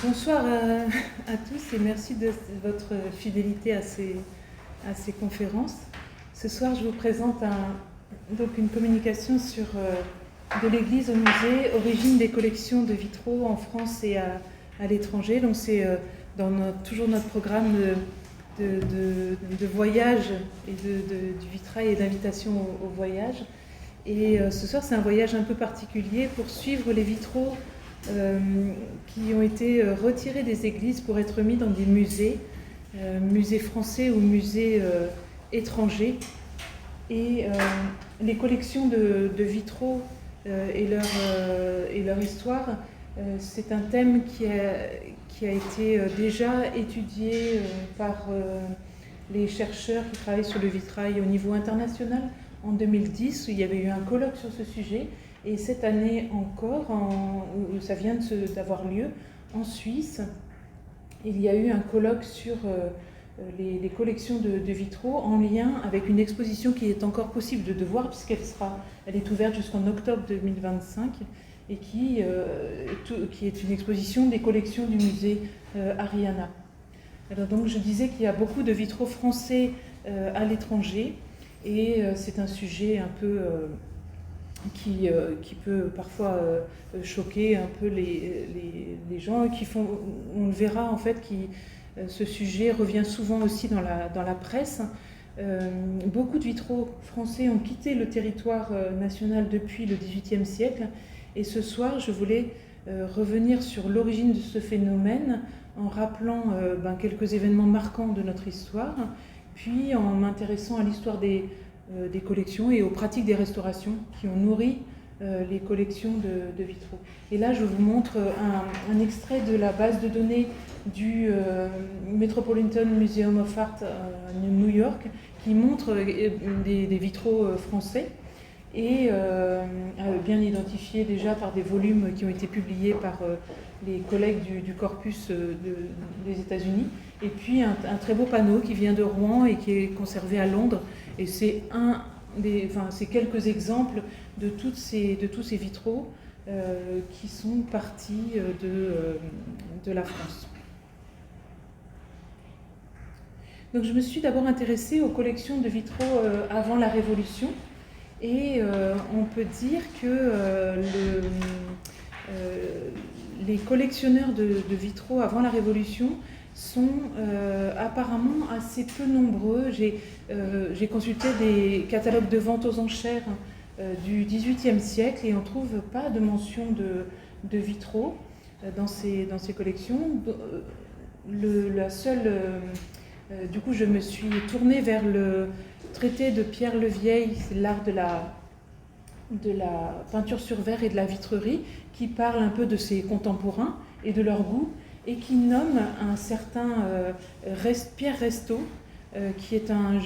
Bonsoir à tous et merci de votre fidélité à ces conférences. Ce soir, je vous présente donc une communication sur de l'église au musée, origine des collections de vitraux en France et à l'étranger. Donc c'est toujours notre programme de voyage et du vitrail et d'invitation au voyage. Et ce soir, c'est un voyage un peu particulier pour suivre les vitraux qui ont été retirés des églises pour être mis dans des musées, musées français ou musées étrangers. Et les collections de vitraux et leur histoire, c'est un thème qui a été déjà étudié par les chercheurs qui travaillent sur le vitrail au niveau international. En 2010, il y avait eu un colloque sur ce sujet. Et cette année encore, ça vient d'avoir lieu en Suisse, il y a eu un colloque sur les collections de vitraux en lien avec une exposition qui est encore possible de voir puisqu'elle est ouverte jusqu'en octobre 2025 et qui est une exposition des collections du musée Ariana. Alors donc je disais qu'il y a beaucoup de vitraux français à l'étranger et c'est un sujet un peu qui peut parfois choquer un peu les gens qui font. On le verra en fait, ce sujet revient souvent aussi dans la presse. Beaucoup de vitraux français ont quitté le territoire national depuis le XVIIIe siècle. Et ce soir, je voulais revenir sur l'origine de ce phénomène en rappelant quelques événements marquants de notre histoire, puis en m'intéressant à l'histoire des collections et aux pratiques des restaurations qui ont nourri les collections de vitraux. Et là, je vous montre un extrait de la base de données du Metropolitan Museum of Art à New York qui montre des vitraux français et bien identifiés déjà par des volumes qui ont été publiés par les collègues du corpus des États-Unis. Et puis un très beau panneau qui vient de Rouen et qui est conservé à Londres. Et c'est c'est quelques exemples de tous ces vitraux qui sont partis de la France. Donc je me suis d'abord intéressée aux collections de vitraux avant la Révolution. Et on peut dire que les collectionneurs de vitraux avant la Révolution sont apparemment assez peu nombreux. J'ai consulté des catalogues de vente aux enchères du XVIIIe siècle et on ne trouve pas de mention de vitraux dans ces collections. Du coup, je me suis tournée vers le traité de Pierre Le Vieil, c'est l'art de la peinture sur verre et de la vitrerie, qui parle un peu de ses contemporains et de leur goût, et qui nomme un certain Pierre Restaud, qui est un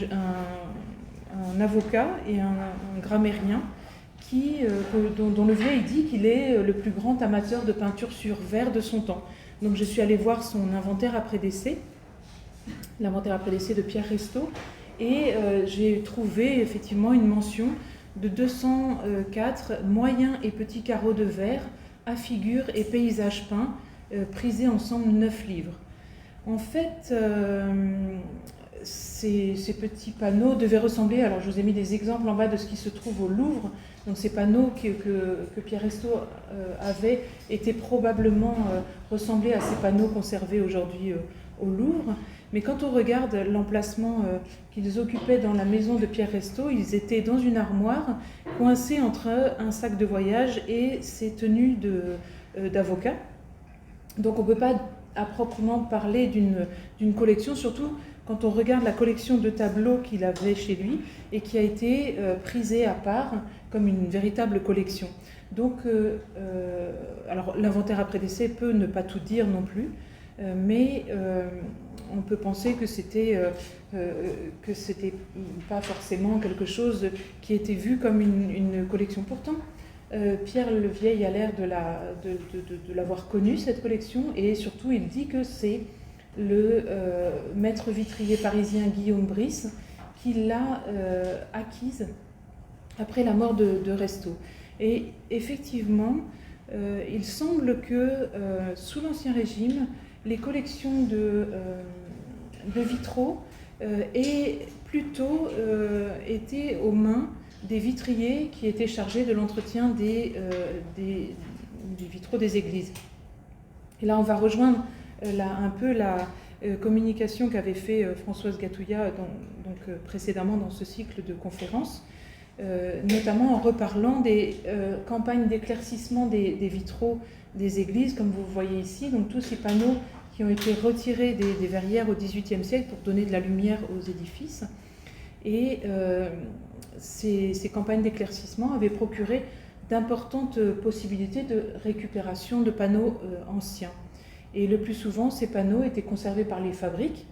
avocat et un grammairien, dont Le Vieil dit qu'il est le plus grand amateur de peinture sur verre de son temps. Donc je suis allée voir son inventaire après décès, l'inventaire après décès de Pierre Restaud, et j'ai trouvé effectivement une mention de 204 moyens et petits carreaux de verre à figures et paysages peints, prisés ensemble 9 livres. En fait, ces petits panneaux devaient ressembler, alors je vous ai mis des exemples en bas de ce qui se trouve au Louvre, donc ces panneaux que Pierre Restaud avait étaient probablement ressemblés à ces panneaux conservés aujourd'hui au Louvre. Mais quand on regarde l'emplacement qu'ils occupaient dans la maison de Pierre Restaud, ils étad'une dans une armoire coincés entre un sac de voyage et ses tenues d'avocat. Donc on ne peut pas à proprement parler d'une collection, surtout quand on regarde la collection de tableaux qu'il avait chez lui et qui a été prisée à part comme une véritable collection. Donc alors l'inventaire après décès peut ne pas tout dire non plus, mais on peut penser que c'était pas forcément quelque chose qui était vu comme une collection. Pourtant, Pierre Le Vieil a l'air de l'avoir connu, cette collection, et surtout il dit que c'est le maître vitrier parisien Guillaume Brice qui l'a acquise après la mort de Restaud. Et effectivement, il semble que sous l'Ancien Régime, les collections de vitraux aient plutôt été aux mains des vitriers qui étaient chargés de l'entretien des vitraux des églises. Et là, on va rejoindre un peu la communication qu'avait fait Françoise Gatouillat précédemment dans ce cycle de conférences, notamment en reparlant des campagnes d'éclaircissement des vitraux des églises, comme vous voyez ici, donc tous ces panneaux qui ont été retirés des verrières au XVIIIe siècle pour donner de la lumière aux édifices. Et ces campagnes d'éclaircissement avaient procuré d'importantes possibilités de récupération de panneaux anciens. Et le plus souvent, ces panneaux étaient conservés par les fabriques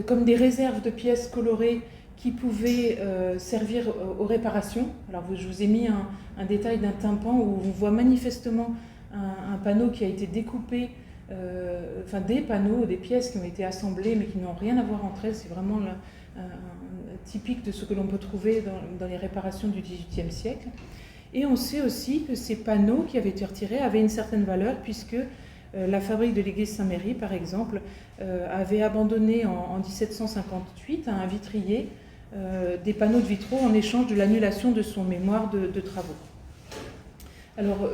comme des réserves de pièces colorées qui pouvaient servir aux réparations. Alors je vous ai mis un détail d'un tympan où on voit manifestement un panneau qui a été découpé, enfin des panneaux, des pièces qui ont été assemblées mais qui n'ont rien à voir entre elles. C'est vraiment typique de ce que l'on peut trouver dans les réparations du XVIIIe siècle. Et on sait aussi que ces panneaux qui avaient été retirés avaient une certaine valeur puisque la fabrique de l'église Saint-Méry, par exemple, avait abandonné en 1758 à un vitrier des panneaux de vitraux en échange de l'annulation de son mémoire de travaux. Alors,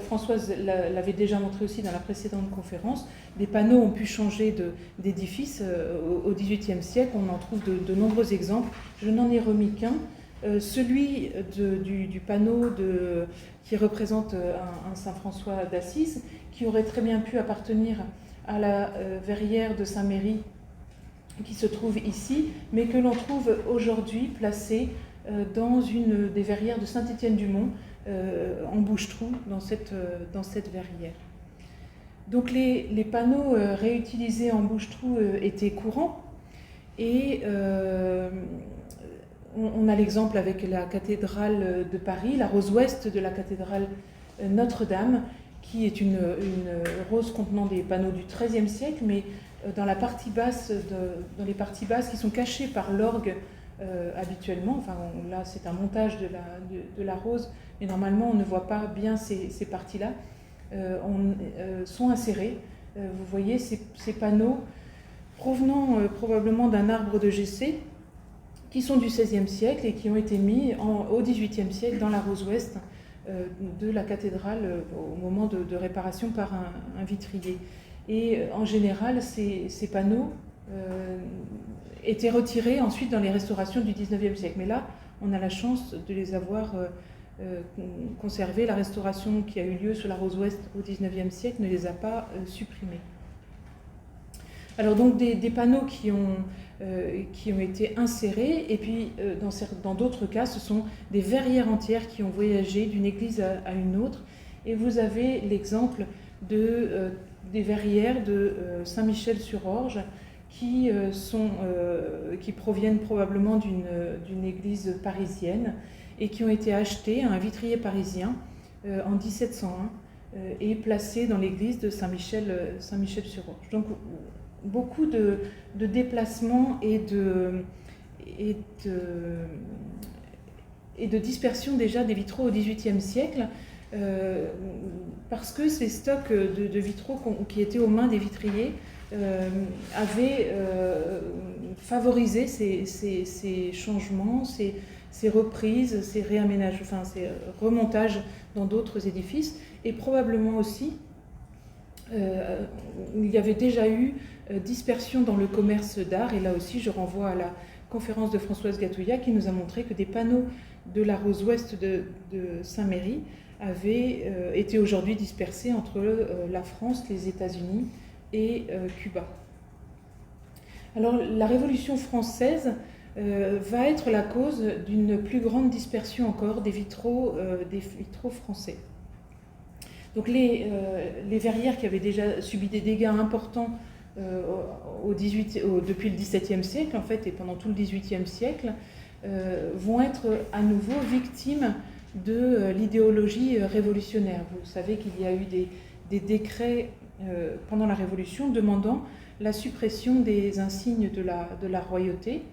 Françoise l'avait déjà montré aussi dans la précédente conférence, des panneaux ont pu changer d'édifice au XVIIIe siècle, on en trouve de nombreux exemples. Je n'en ai remis qu'un, celui du panneau qui représente un Saint-François d'Assise, qui aurait très bien pu appartenir à la verrière de Saint-Méry, qui se trouve ici, mais que l'on trouve aujourd'hui placé dans une des verrières de Saint-Étienne-du-Mont, en Bouche-Trou, dans cette verrière. Donc les panneaux réutilisés en Bouche-Trou étaient courants, et on a l'exemple avec la cathédrale de Paris, la rose ouest de la cathédrale Notre-Dame, qui est une rose contenant des panneaux du XIIIe siècle, mais dans la partie basse, dans les parties basses qui sont cachées par l'orgue habituellement. Enfin, là, c'est un montage de la rose, mais normalement, on ne voit pas bien ces parties-là. Sont insérés. Vous voyez ces panneaux provenant probablement d'un arbre de Jessé, qui sont du XVIe siècle et qui ont été mis au XVIIIe siècle dans la rose ouest de la cathédrale au moment de réparation par un vitrier. Et en général, ces panneaux étaient retirés ensuite dans les restaurations du XIXe siècle. Mais là, on a la chance de les avoir conservés. La restauration qui a eu lieu sur la rose ouest au XIXe siècle ne les a pas supprimés. Alors donc des panneaux qui ont été insérés, et puis dans d'autres cas, ce sont des verrières entières qui ont voyagé d'une église à une autre. Et vous avez l'exemple des verrières de Saint-Michel-sur-Orge qui proviennent probablement d'une église parisienne et qui ont été achetées à un vitrier parisien en 1701 et placées dans l'église de Saint-Michel-sur-Orge. Donc beaucoup de déplacements et de dispersion déjà des vitraux au XVIIIe siècle, parce que ces stocks de vitraux qui étaient aux mains des vitriers avaient favorisé ces changements, ces reprises, ces réaménages, enfin ces remontages dans d'autres édifices, et probablement aussi il y avait déjà eu dispersion dans le commerce d'art, et là aussi je renvoie à la conférence de Françoise Gatouillat qui nous a montré que des panneaux de la rose ouest de Saint-Méry avaient été aujourd'hui dispersés entre la France, les États-Unis et Cuba. Alors la Révolution française va être la cause d'une plus grande dispersion encore des vitraux français. Donc les verrières qui avaient déjà subi des dégâts importants depuis le XVIIe siècle, en fait, et pendant tout le XVIIIe siècle, vont être à nouveau victimes de l'idéologie révolutionnaire. Vous savez qu'il y a eu des décrets pendant la Révolution demandant la suppression des insignes de la royauté,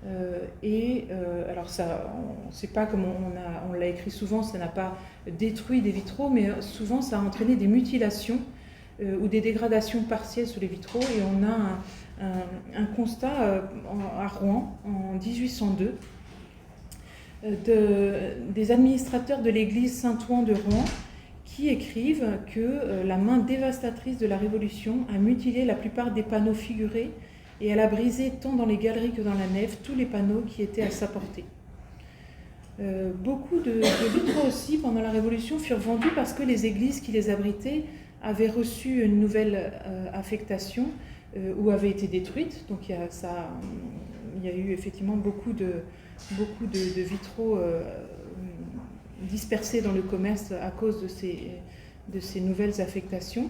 Alors ça, c'est pas comme on l'a écrit souvent, ça n'a pas détruit des vitraux, mais souvent ça a entraîné des mutilations ou des dégradations partielles sur les vitraux. Et on a un constat à Rouen en 1802 des administrateurs de l'église Saint-Ouen de Rouen qui écrivent que la main dévastatrice de la Révolution a mutilé la plupart des panneaux figurés et elle a brisé tant dans les galeries que dans la nef tous les panneaux qui étaient à sa portée. Beaucoup de vitraux aussi pendant la Révolution furent vendus parce que les églises qui les abritaient avaient reçu une nouvelle affectation ou avaient été détruites. Donc il y a eu effectivement beaucoup de vitraux dispersés dans le commerce à cause de ces nouvelles affectations.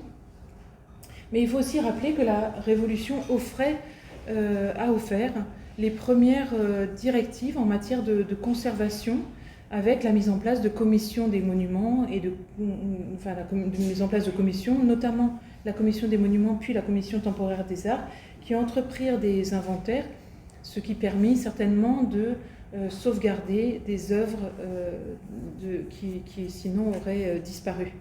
Mais il faut aussi rappeler que la Révolution a offert les premières directives en matière de conservation, avec la mise en place de commissions des monuments et de mise en place de commissions, notamment la commission des monuments puis la commission temporaire des arts, qui entreprirent des inventaires, ce qui permit certainement de sauvegarder des œuvres qui sinon auraient disparu.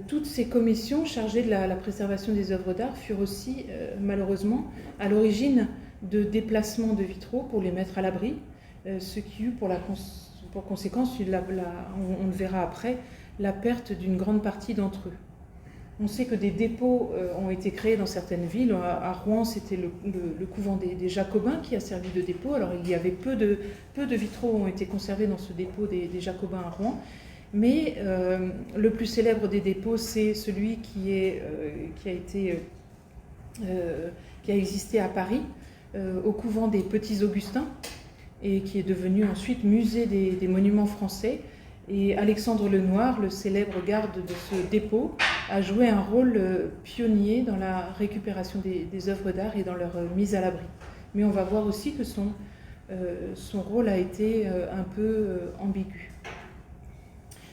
Toutes ces commissions chargées de la préservation des œuvres d'art furent aussi, malheureusement, à l'origine de déplacements de vitraux pour les mettre à l'abri, ce qui eut pour conséquence, on le verra après, la perte d'une grande partie d'entre eux. On sait que des dépôts ont été créés dans certaines villes. À Rouen, c'était le couvent des Jacobins qui a servi de dépôt. Alors il y avait peu de vitraux ont été conservés dans ce dépôt des Jacobins à Rouen. Mais le plus célèbre des dépôts, c'est celui qui a existé à Paris, au couvent des Petits Augustins, et qui est devenu ensuite musée des monuments français. Et Alexandre Lenoir, le célèbre garde de ce dépôt, a joué un rôle pionnier dans la récupération des œuvres d'art et dans leur mise à l'abri. Mais on va voir aussi que son rôle a été un peu ambigu.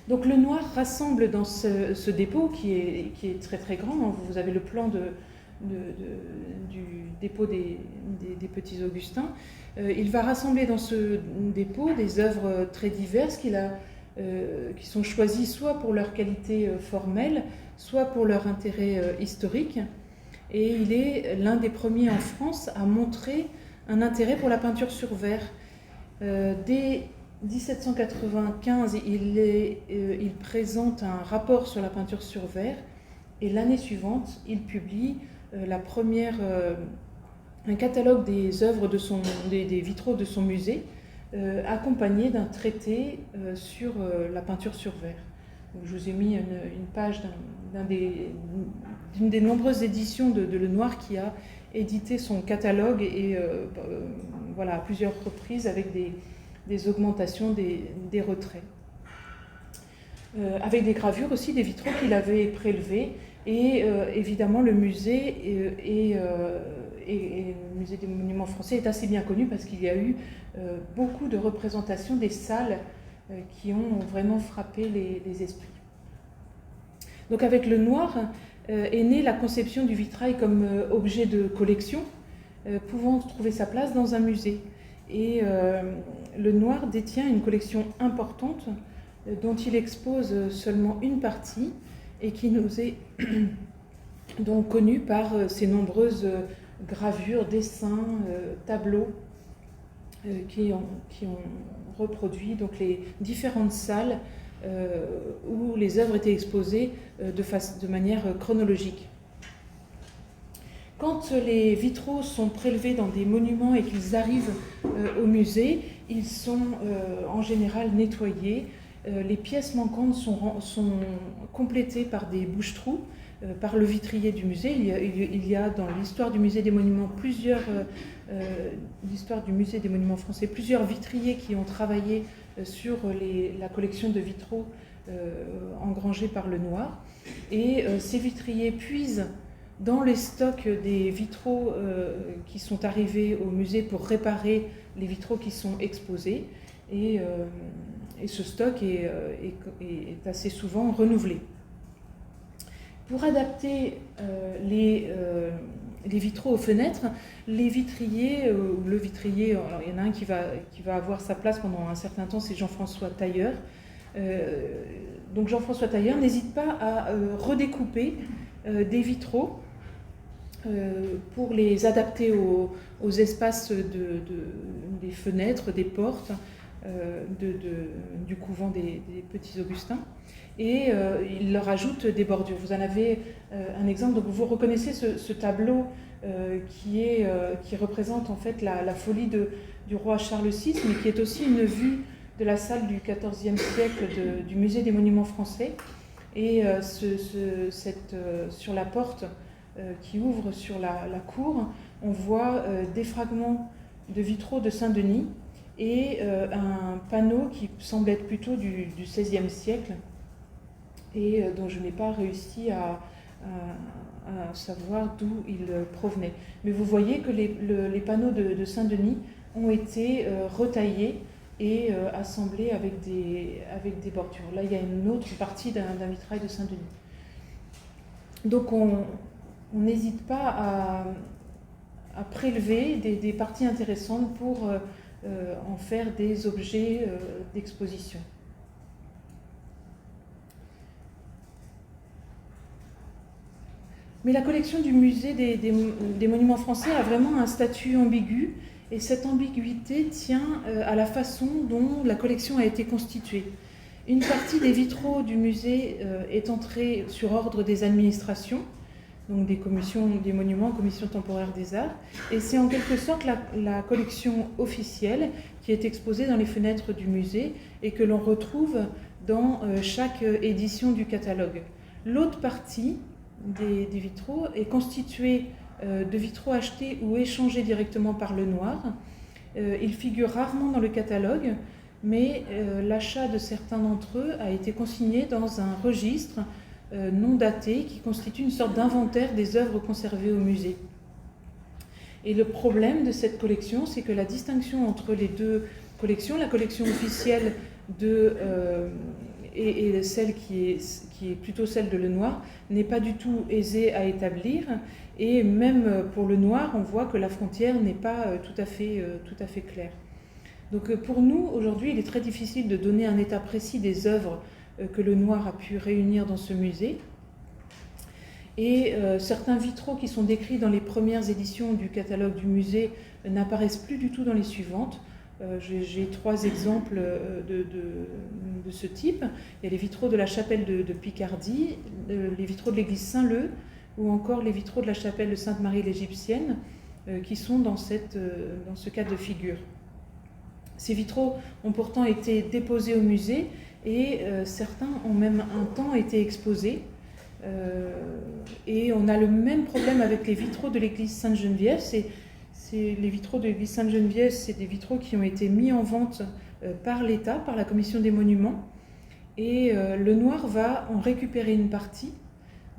Donc Lenoir rassemble dans ce dépôt qui est très très grand. Vous avez le plan du dépôt des Petits Augustins. Il va rassembler dans ce dépôt des œuvres très diverses qui sont choisies soit pour leur qualité formelle, soit pour leur intérêt historique. Et il est l'un des premiers en France à montrer un intérêt pour la peinture sur verre. Dès 1795, il présente un rapport sur la peinture sur verre, et l'année suivante, il publie un catalogue des œuvres des vitraux de son musée, accompagné d'un traité sur la peinture sur verre. Donc, je vous ai mis une page d'une des nombreuses éditions de Lenoir qui a édité son catalogue et à plusieurs reprises avec des augmentations des retraits. Avec des gravures aussi, des vitraux qu'il avait prélevés. Et évidemment, le musée et le musée des monuments français est assez bien connu parce qu'il y a eu beaucoup de représentations des salles qui ont vraiment frappé les esprits. Donc avec Lenoir est née la conception du vitrail comme objet de collection, pouvant trouver sa place dans un musée. Et Lenoir détient une collection importante dont il expose seulement une partie et qui nous est donc connue par ses nombreuses gravures, dessins, tableaux qui ont reproduit donc les différentes salles où les œuvres étaient exposées de manière chronologique. Quand les vitraux sont prélevés dans des monuments et qu'ils arrivent au musée, ils sont en général nettoyés. Les pièces manquantes sont complétées par des bouche-trous, par le vitrier du musée. Il y a dans l'histoire du musée des monuments français plusieurs vitriers qui ont travaillé sur la collection de vitraux engrangés par Lenoir. Et ces vitriers puisent dans les stocks des vitraux qui sont arrivés au musée pour réparer les vitraux qui sont exposés. Et ce stock est assez souvent renouvelé. Pour adapter les vitraux aux fenêtres, les vitriers, ou le vitrier, alors il y en a un qui va avoir sa place pendant un certain temps, c'est Jean-François Tailleur. Donc Jean-François Tailleur n'hésite pas à redécouper des vitraux pour les adapter aux espaces des fenêtres, des portes, du couvent des Petits Augustins. Et il leur ajoute des bordures. Vous en avez un exemple. Donc vous reconnaissez ce tableau qui représente en fait la folie du roi Charles VI, mais qui est aussi une vue de la salle du XIVe siècle du musée des monuments français. Et sur la porte qui ouvre sur la cour, on voit des fragments de vitraux de Saint-Denis et un panneau qui semble être plutôt du XVIe siècle et dont je n'ai pas réussi à savoir d'où il provenait. Mais vous voyez que les panneaux de Saint-Denis ont été retaillés et assemblés avec des bordures. Là, il y a une autre partie d'un vitrail de Saint-Denis. Donc on n'hésite pas à prélever des parties intéressantes pour en faire des objets d'exposition. Mais la collection du musée des monuments français a vraiment un statut ambigu, et cette ambiguïté tient à la façon dont la collection a été constituée. Une partie des vitraux du musée est entrée sur ordre des administrations, donc des commissions des monuments, commission temporaire des arts, et c'est en quelque sorte la collection officielle qui est exposée dans les fenêtres du musée et que l'on retrouve dans chaque édition du catalogue. L'autre partie des vitraux est constituée de vitraux achetés ou échangés directement par Lenoir. Ils figurent rarement dans le catalogue, mais l'achat de certains d'entre eux a été consigné dans un registre non daté qui constitue une sorte d'inventaire des œuvres conservées au musée. Et le problème de cette collection, c'est que la distinction entre les deux collections, la collection officielle et celle qui est plutôt celle de Lenoir, n'est pas du tout aisée à établir. Et même pour Lenoir, on voit que la frontière n'est pas tout à fait claire. Donc pour nous, aujourd'hui, il est très difficile de donner un état précis des œuvres que Lenoir a pu réunir dans ce musée. Et certains vitraux qui sont décrits dans les premières éditions du catalogue du musée n'apparaissent plus du tout dans les suivantes. J'ai 3 exemples de ce type. Il y a les vitraux de la chapelle de Picardie, les vitraux de l'église Saint-Leu, ou encore les vitraux de la chapelle de Sainte-Marie l'Égyptienne, qui sont dans ce cas de figure. Ces vitraux ont pourtant été déposés au musée et certains ont même un temps été exposés. Et on a le même problème avec les vitraux de l'église Sainte-Geneviève. Les vitraux de l'église Sainte-Geneviève, c'est des vitraux qui ont été mis en vente par l'État, par la commission des monuments. Et Lenoir va en récupérer une partie.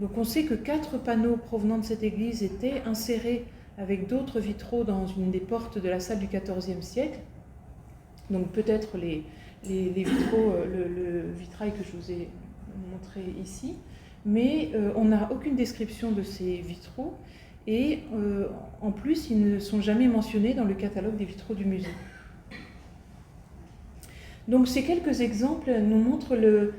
Donc on sait que 4 panneaux provenant de cette église étaient insérés avec d'autres vitraux dans une des portes de la salle du XIVe siècle. Donc peut-être les vitraux, le vitrail que je vous ai montré ici. Mais on n'a aucune description de ces vitraux. Et en plus, ils ne sont jamais mentionnés dans le catalogue des vitraux du musée. Donc ces quelques exemples nous montrent le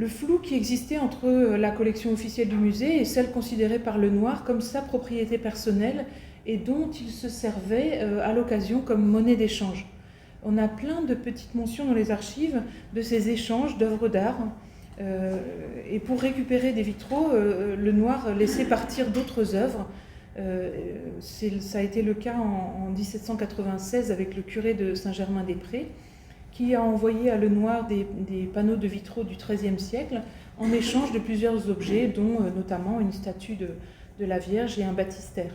flou qui existait entre la collection officielle du musée et celle considérée par Lenoir comme sa propriété personnelle et dont il se servait à l'occasion comme monnaie d'échange. On a plein de petites mentions dans les archives de ces échanges d'œuvres d'art. Et pour récupérer des vitraux, Lenoir laissait partir d'autres œuvres. Ça a été le cas en 1796 avec le curé de Saint-Germain-des-Prés, qui a envoyé à Lenoir des panneaux de vitraux du XIIIe siècle en échange de plusieurs objets, dont notamment une statue de la Vierge et un baptistère.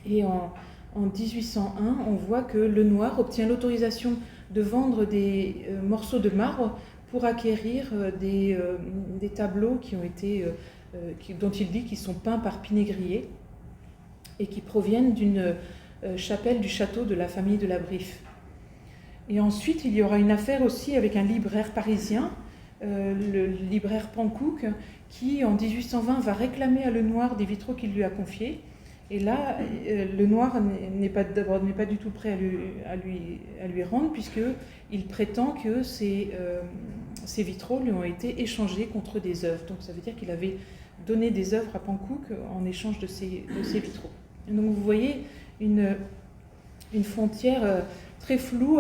Et en 1801, on voit que Lenoir obtient l'autorisation de vendre des morceaux de marbre pour acquérir des tableaux dont il dit qu'ils sont peints par Pinégrier et qui proviennent d'une chapelle du château de la famille de la Briffe. Et ensuite, il y aura une affaire aussi avec un libraire parisien le libraire Panckoucke, qui en 1820 va réclamer à Lenoir des vitraux qu'il lui a confiés. Et là, Lenoir n'est pas du tout prêt à lui rendre, puisqu'il prétend que ces vitraux lui ont été échangés contre des œuvres. Donc ça veut dire qu'il avait donné des œuvres à Panckoucke en échange de ces vitraux. Et donc vous voyez une frontière très floue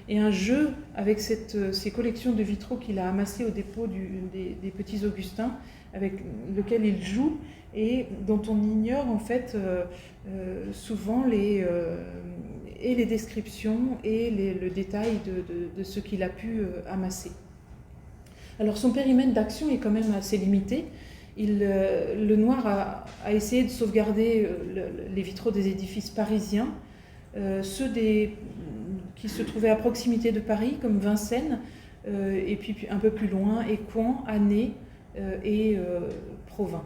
et un jeu avec ces collections de vitraux qu'il a amassées au dépôt des Petits Augustins, avec lequel il joue et dont on ignore en fait souvent les descriptions et le détail de ce qu'il a pu amasser. Alors son périmètre d'action est quand même assez limité. Lenoir a essayé de sauvegarder les vitraux des édifices parisiens, ceux qui se trouvaient à proximité de Paris, comme Vincennes, et puis un peu plus loin, Écouen, Annay et Provins.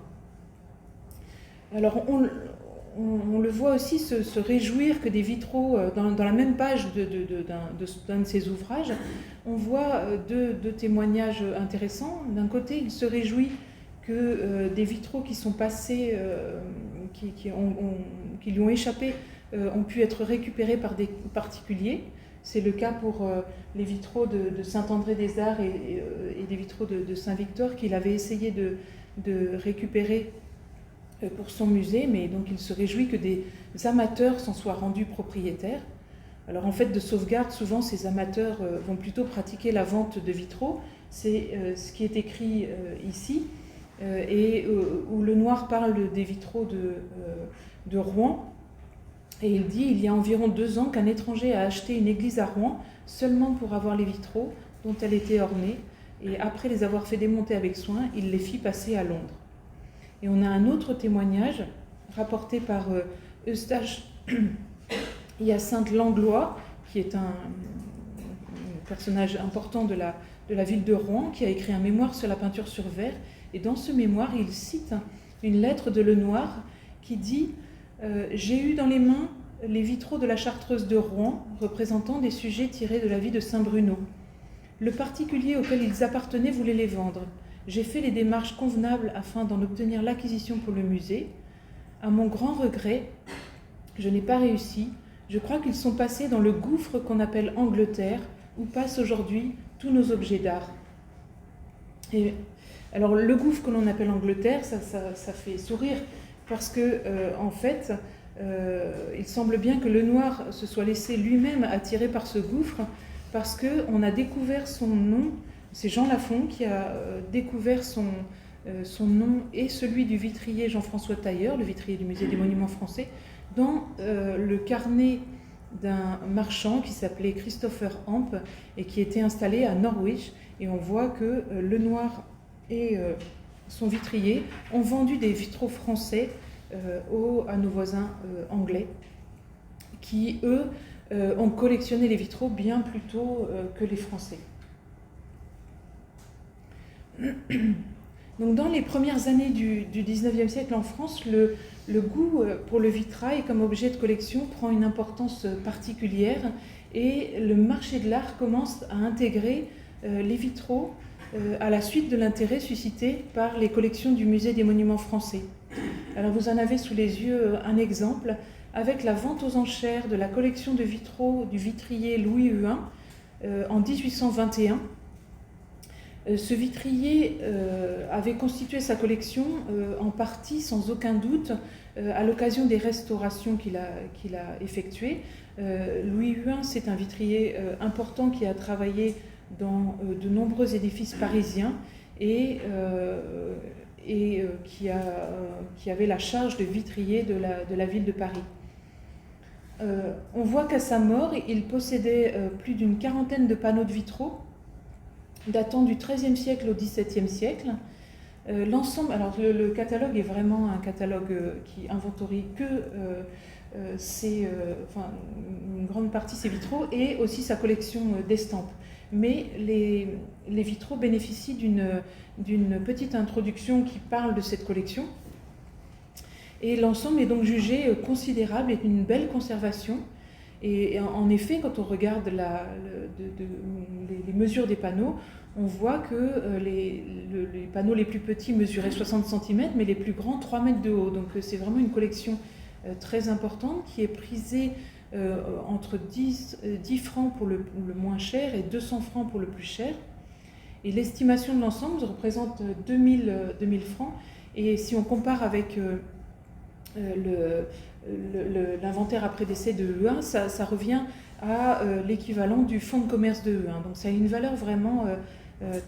Alors on le voit aussi se réjouir que des vitraux, dans la même page d'un de ses ouvrages, on voit deux témoignages intéressants. D'un côté, il se réjouit que des vitraux qui sont passés, qui lui ont échappé, ont pu être récupérés par des particuliers. C'est le cas pour les vitraux de Saint-André-des-Arts et des vitraux de Saint-Victor qu'il avait essayé de récupérer pour son musée, mais donc il se réjouit que des amateurs s'en soient rendus propriétaires. Alors en fait, de sauvegarde, souvent ces amateurs vont plutôt pratiquer la vente de vitraux. C'est ce qui est écrit ici, et où Lenoir parle des vitraux de Rouen. Et il dit, il y a environ 2 ans qu'un étranger a acheté une église à Rouen seulement pour avoir les vitraux dont elle était ornée, et après les avoir fait démonter avec soin, il les fit passer à Londres. Et on a un autre témoignage rapporté par Eustache Hyacinthe Langlois, qui est un personnage important de la ville de Rouen, qui a écrit un mémoire sur la peinture sur verre. Et dans ce mémoire, il cite une lettre de Lenoir qui dit « J'ai eu dans les mains les vitraux de la Chartreuse de Rouen, représentant des sujets tirés de la vie de Saint-Bruno. Le particulier auquel ils appartenaient voulait les vendre. J'ai fait les démarches convenables afin d'en obtenir l'acquisition pour le musée. À mon grand regret, je n'ai pas réussi. Je crois qu'ils sont passés dans le gouffre qu'on appelle Angleterre, où passent aujourd'hui tous nos objets d'art. » Et alors le gouffre que l'on appelle Angleterre, ça fait sourire, parce que en fait, il semble bien que Lenoir se soit laissé lui-même attirer par ce gouffre, parce qu'on a découvert son nom. C'est Jean Lafon qui a découvert son nom et celui du vitrier Jean-François Tailleur, le vitrier du Musée des Monuments Français, dans le carnet d'un marchand qui s'appelait Christopher Hamp et qui était installé à Norwich. Et on voit que Lenoir et son vitrier ont vendu des vitraux français à nos voisins anglais, qui, eux, ont collectionné les vitraux bien plus tôt que les Français. Donc, dans les premières années du XIXe siècle en France, le goût pour le vitrail comme objet de collection prend une importance particulière et le marché de l'art commence à intégrer les vitraux à la suite de l'intérêt suscité par les collections du Musée des Monuments Français. Alors vous en avez sous les yeux un exemple avec la vente aux enchères de la collection de vitraux du vitrier Louis Huin en 1821. Ce vitrier avait constitué sa collection en partie, sans aucun doute, à l'occasion des restaurations qu'il a effectuées. Louis Huin, c'est un vitrier important qui a travaillé dans de nombreux édifices parisiens et qui avait la charge de vitrier de la ville de Paris. On voit qu'à sa mort, il possédait plus d'une quarantaine de panneaux de vitraux datant du XIIIe siècle au XVIIe siècle. L'ensemble, alors le catalogue est vraiment un catalogue qui inventorie que une grande partie ses vitraux et aussi sa collection d'estampes. Mais les vitraux bénéficient d'une petite introduction qui parle de cette collection. Et l'ensemble est donc jugé considérable et d'une belle conservation. Et en effet, quand on regarde les mesures des panneaux, on voit que les panneaux les plus petits mesuraient 60 cm, mais les plus grands 3 mètres de haut. Donc c'est vraiment une collection très importante qui est prisée entre 10 francs pour le moins cher et 200 francs pour le plus cher. Et l'estimation de l'ensemble représente 2000 francs. Et si on compare avec l'inventaire après décès de E1, ça revient à l'équivalent du fonds de commerce de E1. Donc ça a une valeur vraiment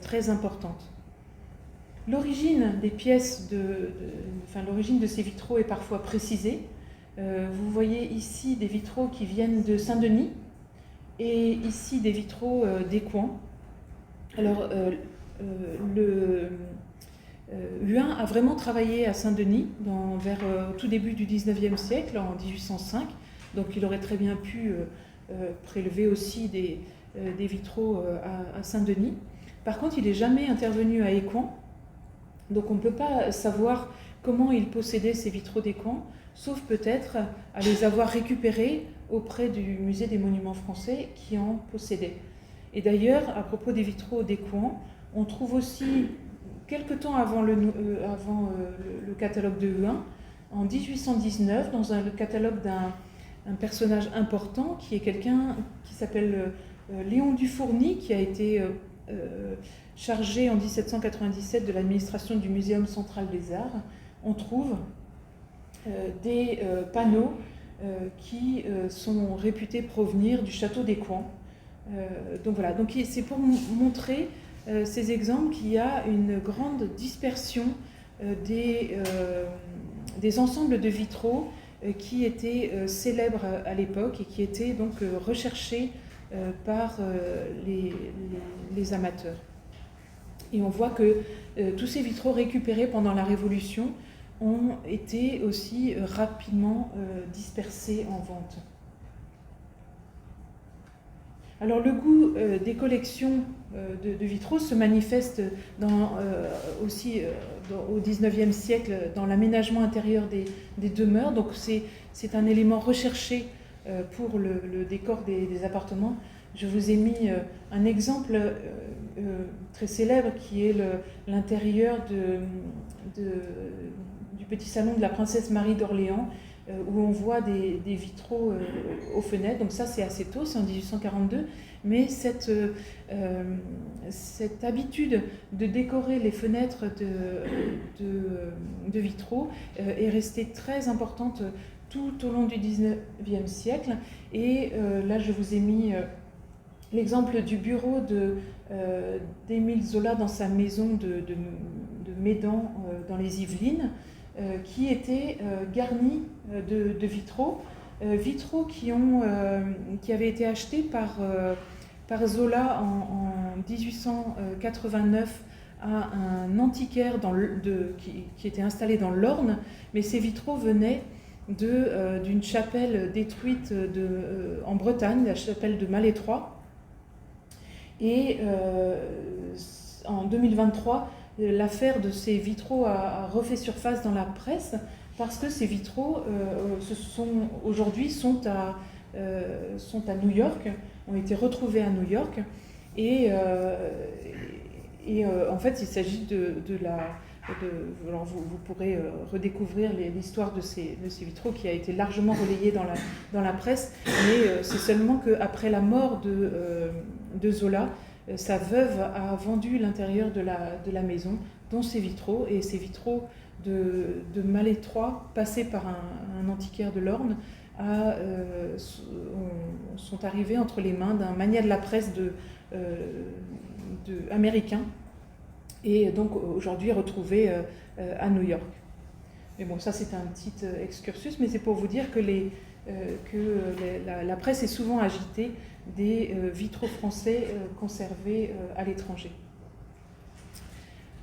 très importante. L'origine des pièces, l'origine de ces vitraux est parfois précisée. Vous voyez ici des vitraux qui viennent de Saint-Denis et ici des vitraux d'Écouen. Alors, Huin a vraiment travaillé à Saint-Denis vers tout début du 19e siècle, en 1805. Donc il aurait très bien pu prélever aussi des vitraux à Saint-Denis. Par contre, il n'est jamais intervenu à Écouen. Donc on ne peut pas savoir comment il possédait ces vitraux d'Écouen, sauf peut-être à les avoir récupérés auprès du musée des monuments français qui en possédait. Et d'ailleurs, à propos des vitraux d'Écouen, on trouve aussi, quelque temps avant le catalogue de Huin, en 1819, dans le catalogue d'un personnage important, qui est quelqu'un qui s'appelle Léon Dufourny, qui a été chargé en 1797 de l'administration du Muséum central des arts. On trouve des panneaux qui sont réputés provenir du château d'Écouen. Donc voilà, donc c'est pour montrer ces exemples qu'il y a une grande dispersion des ensembles de vitraux qui étaient célèbres à l'époque et qui étaient donc recherchés par les amateurs. Et on voit que tous ces vitraux récupérés pendant la Révolution ont été aussi rapidement dispersés en vente. Alors le goût des collections de vitraux se manifeste aussi au XIXe siècle dans l'aménagement intérieur des demeures. Donc c'est un élément recherché pour le décor des appartements. Je vous ai mis un exemple très célèbre qui est l'intérieur du petit salon de la princesse Marie d'Orléans, où on voit des vitraux aux fenêtres. Donc ça, c'est assez tôt, c'est en 1842. Mais cette habitude de décorer les fenêtres de vitraux est restée très importante tout au long du 19e siècle. Et là, je vous ai mis l'exemple du bureau d'Émile Zola dans sa maison de Médan dans les Yvelines, qui était garni de vitraux, qui avaient été achetés par Zola en 1889 à un antiquaire qui était installé dans l'Orne, mais ces vitraux venaient d'une chapelle détruite en Bretagne, la chapelle de Malétroit. Et en 2023, l'affaire de ces vitraux a refait surface dans la presse parce que ces vitraux aujourd'hui sont à New York, ont été retrouvés à New York. Et en fait, il s'agit alors vous pourrez redécouvrir l'histoire de ces vitraux qui a été largement relayée dans la presse, mais c'est seulement qu'après la mort de Zola, sa veuve a vendu l'intérieur de la maison, dont ces vitraux, et ces vitraux de Malétroit, passés par un antiquaire de l'Orne, sont arrivés entre les mains d'un magnat de la presse américain, et donc aujourd'hui retrouvés à New York. Mais bon, ça c'est un petit excursus, mais c'est pour vous dire que la presse est souvent agitée des vitraux français conservés à l'étranger.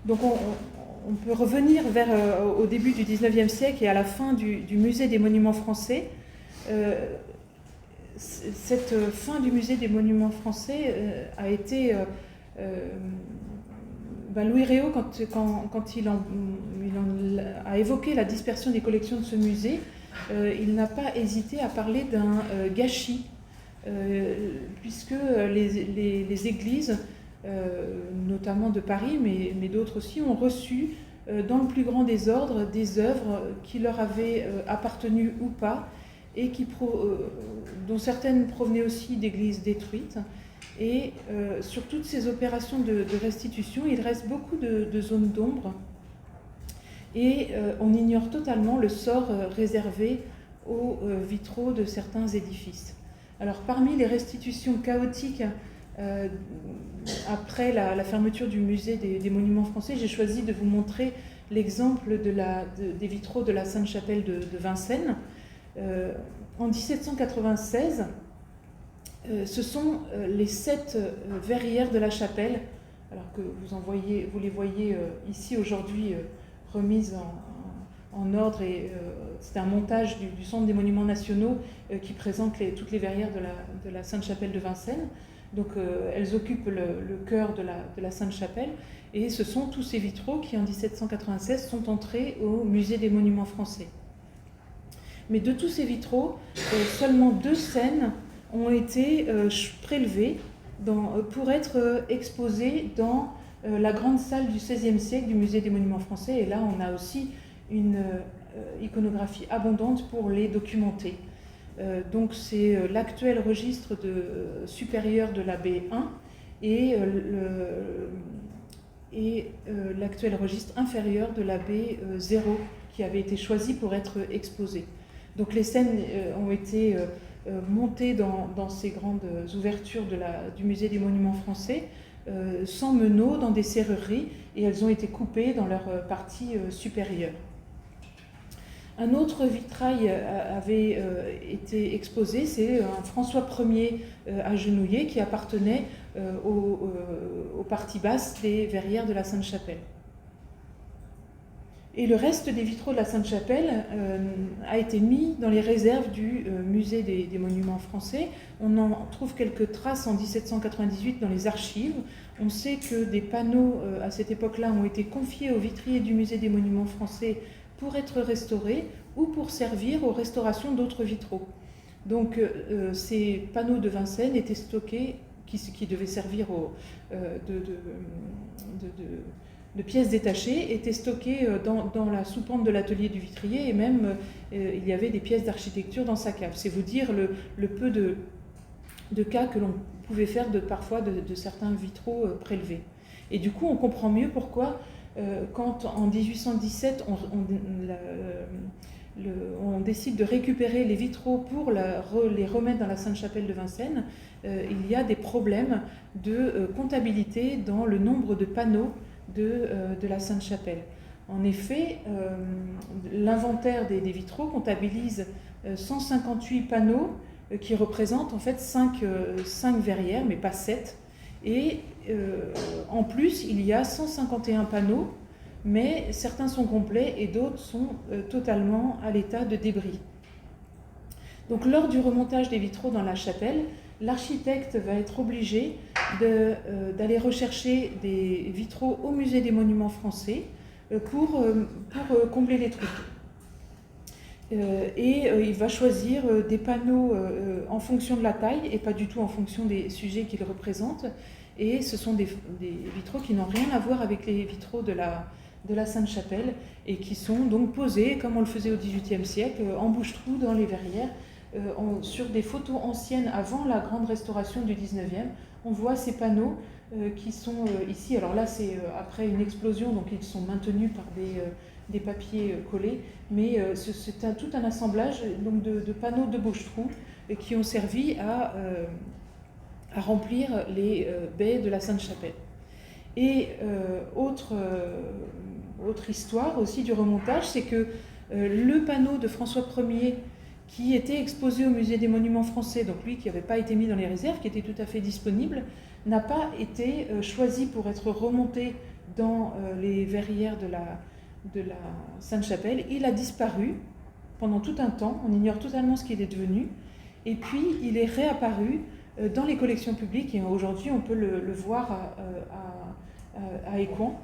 Donc on peut revenir au début du XIXe siècle et à la fin du musée des monuments français. Cette fin du musée des monuments français a été... Louis Réau, quand il a évoqué la dispersion des collections de ce musée, il n'a pas hésité à parler d'un gâchis puisque les églises, notamment de Paris, mais d'autres aussi, ont reçu dans le plus grand des ordres des œuvres qui leur avaient appartenu ou pas, et dont certaines provenaient aussi d'églises détruites. Et sur toutes ces opérations de restitution, il reste beaucoup de zones d'ombre, et on ignore totalement le sort réservé aux vitraux de certains édifices. Alors parmi les restitutions chaotiques après la fermeture du musée des monuments français, j'ai choisi de vous montrer l'exemple des vitraux de la Sainte-Chapelle de Vincennes. En 1796, ce sont les 7 verrières de la chapelle, alors que vous les voyez ici aujourd'hui remises en ordre, et c'est un montage du Centre des Monuments Nationaux qui présente toutes les verrières de la Sainte-Chapelle de Vincennes. Donc elles occupent le cœur de la Sainte-Chapelle, et ce sont tous ces vitraux qui, en 1796, sont entrés au Musée des Monuments Français. Mais de tous ces vitraux, seulement 2 scènes ont été prélevées pour être exposées dans la grande salle du XVIe siècle du Musée des Monuments Français. Et là, on a aussi une iconographie abondante pour les documenter. Donc c'est l'actuel registre supérieur de la B1 et l'actuel registre inférieur de la B0 qui avait été choisi pour être exposé. Donc les scènes ont été montées dans ces grandes ouvertures du Musée des Monuments Français, sans meneaux, dans des serrureries, et elles ont été coupées dans leur partie supérieure. Un autre vitrail avait été exposé, c'est un François Ier agenouillé qui appartenait aux parties basses des verrières de la Sainte-Chapelle. Et le reste des vitraux de la Sainte-Chapelle a été mis dans les réserves du Musée des Monuments Français. On en trouve quelques traces en 1798 dans les archives. On sait que des panneaux à cette époque-là ont été confiés aux vitriers du Musée des Monuments Français pour être restaurés ou pour servir aux restaurations d'autres vitraux. Donc ces panneaux de Vincennes étaient stockés, qui devaient servir de pièces détachées, étaient stockées dans la soupente de l'atelier du vitrier, et même il y avait des pièces d'architecture dans sa cave. C'est vous dire le peu de cas que l'on pouvait faire parfois de certains vitraux prélevés. Et du coup, on comprend mieux pourquoi quand en 1817 on décide de récupérer les vitraux pour les remettre dans la Sainte-Chapelle de Vincennes, il y a des problèmes de comptabilité dans le nombre de panneaux de la Sainte-Chapelle. En effet, l'inventaire des vitraux comptabilise 158 panneaux qui représentent en fait 5 verrières, mais pas 7. Et en plus, il y a 151 panneaux, mais certains sont complets et d'autres sont totalement à l'état de débris. Donc lors du remontage des vitraux dans la chapelle, l'architecte va être obligé d'aller rechercher des vitraux au Musée des Monuments Français pour combler les trous. Il va choisir des panneaux en fonction de la taille et pas du tout en fonction des sujets qu'ils représentent. Et ce sont des vitraux qui n'ont rien à voir avec les vitraux de la Sainte-Chapelle et qui sont donc posés, comme on le faisait au XVIIIe siècle, en bouche-trou dans les verrières. Sur des photos anciennes avant la grande restauration du 19e, on voit ces panneaux qui sont ici. Alors là, c'est après une explosion, donc ils sont maintenus par des papiers collés, mais c'est tout un assemblage donc, de panneaux de bouche-trou qui ont servi à remplir les baies de la Sainte-Chapelle. Et autre histoire aussi du remontage, c'est que le panneau de François Ier qui était exposé au Musée des Monuments Français, donc lui qui n'avait pas été mis dans les réserves, qui était tout à fait disponible, n'a pas été choisi pour être remonté dans les verrières de la Sainte-Chapelle. Il a disparu pendant tout un temps, on ignore totalement ce qu'il est devenu, et puis il est réapparu dans les collections publiques, et aujourd'hui on peut le voir à Écouen,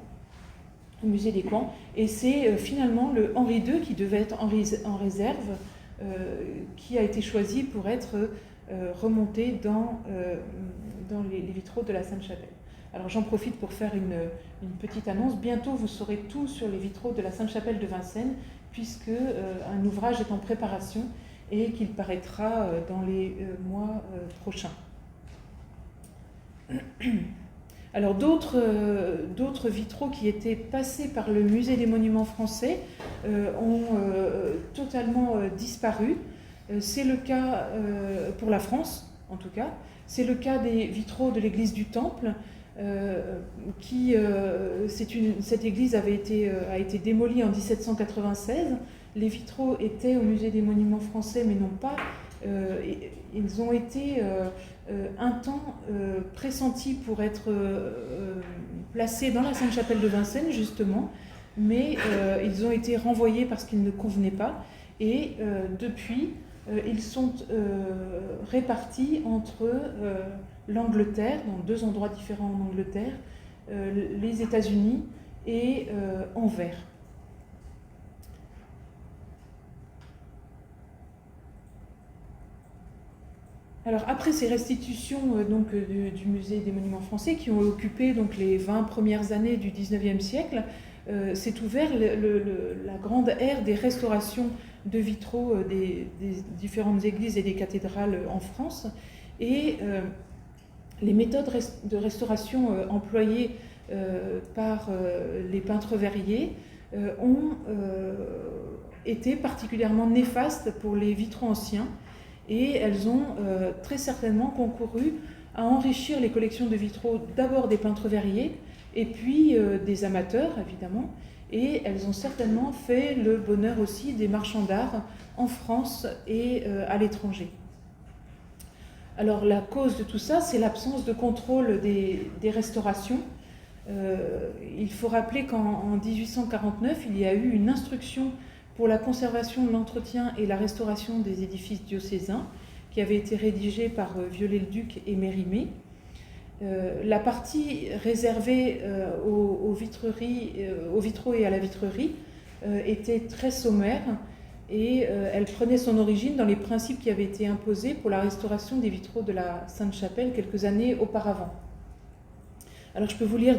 au musée d'Écouen, et c'est finalement le Henri II qui devait être en réserve, qui a été choisi pour être remonter dans les vitraux de la Sainte-Chapelle. Alors j'en profite pour faire une petite annonce. Bientôt vous saurez tout sur les vitraux de la Sainte-Chapelle de Vincennes, puisque un ouvrage est en préparation et qu'il paraîtra dans les mois prochains. Alors d'autres vitraux qui étaient passés par le musée des monuments français ont totalement disparu. C'est le cas pour la France, en tout cas. C'est le cas des vitraux de l'église du Temple, cette église a été démolie en 1796. Les vitraux étaient au musée des monuments français, mais non pas. Ils ont été un temps pressentis pour être placés dans la Sainte-Chapelle de Vincennes, justement, mais ils ont été renvoyés parce qu'ils ne convenaient pas. Et depuis, ils sont répartis entre l'Angleterre, dans 2 endroits différents en Angleterre, les États-Unis et Anvers. Alors après ces restitutions du musée des monuments français qui ont occupé donc, les 20 premières années du XIXe siècle, s'est ouvert la grande ère des restaurations de vitraux des différentes églises et des cathédrales en France. Et les méthodes de restauration employées par les peintres verriers ont été particulièrement néfastes pour les vitraux anciens, et elles ont très certainement concouru à enrichir les collections de vitraux d'abord des peintres verriers et puis des amateurs évidemment, et elles ont certainement fait le bonheur aussi des marchands d'art en France et à l'étranger. Alors la cause de tout ça, c'est l'absence de contrôle des restaurations. Il faut rappeler qu'en 1849, il y a eu une instruction pour la conservation, l'entretien et la restauration des édifices diocésains, qui avait été rédigée par Viollet-le-Duc et Mérimée. La partie réservée aux vitraux et à la vitrerie était très sommaire, et elle prenait son origine dans les principes qui avaient été imposés pour la restauration des vitraux de la Sainte-Chapelle quelques années auparavant. Alors je peux vous lire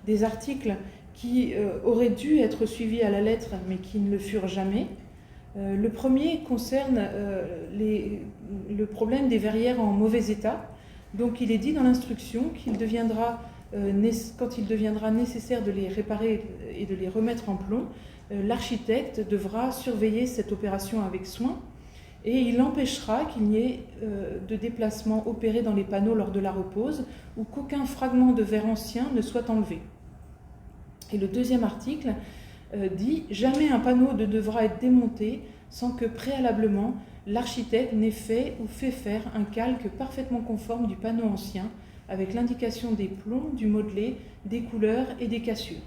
des articles qui auraient dû être suivis à la lettre, mais qui ne le furent jamais. Le premier concerne le problème des verrières en mauvais état. Donc il est dit dans l'instruction qu'il deviendra, quand il deviendra nécessaire de les réparer et de les remettre en plomb, l'architecte devra surveiller cette opération avec soin, et il empêchera qu'il n'y ait de déplacement opéré dans les panneaux lors de la repose, ou qu'aucun fragment de verre ancien ne soit enlevé. Et le deuxième article dit « Jamais un panneau ne devra être démonté sans que préalablement l'architecte n'ait fait ou fait faire un calque parfaitement conforme du panneau ancien, avec l'indication des plombs, du modelé, des couleurs et des cassures. »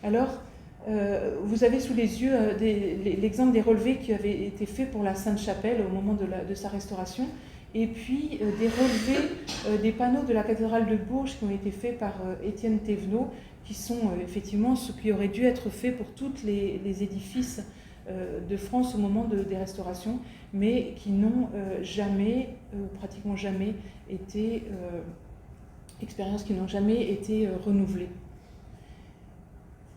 Alors, vous avez sous les yeux l'exemple des relevés qui avaient été faits pour la Sainte-Chapelle au moment de sa restauration, et puis des relevés des panneaux de la cathédrale de Bourges qui ont été faits par Étienne Thévenot, qui sont effectivement ce qui aurait dû être fait pour tous les édifices de France au moment des restaurations, mais qui n'ont jamais, ou pratiquement jamais, été expériences qui n'ont jamais été renouvelées.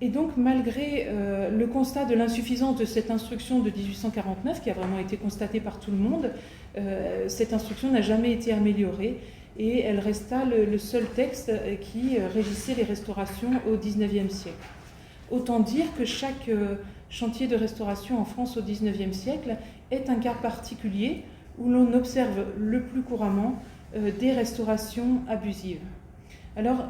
Et donc, malgré le constat de l'insuffisance de cette instruction de 1849, qui a vraiment été constatée par tout le monde, cette instruction n'a jamais été améliorée, et elle resta le seul texte qui régissait les restaurations au XIXe siècle. Autant dire que chaque chantier de restauration en France au XIXe siècle est un cas particulier où l'on observe le plus couramment des restaurations abusives. Alors,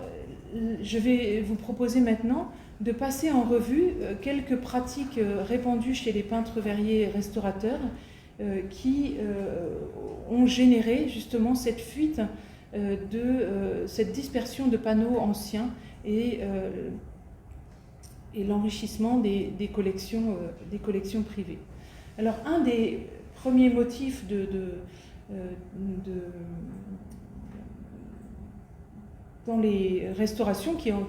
je vais vous proposer maintenant de passer en revue quelques pratiques répandues chez les peintres verriers restaurateurs qui ont généré justement cette fuite cette dispersion de panneaux anciens et l'enrichissement des collections privées. Alors, un des premiers motifs dans les restaurations qui a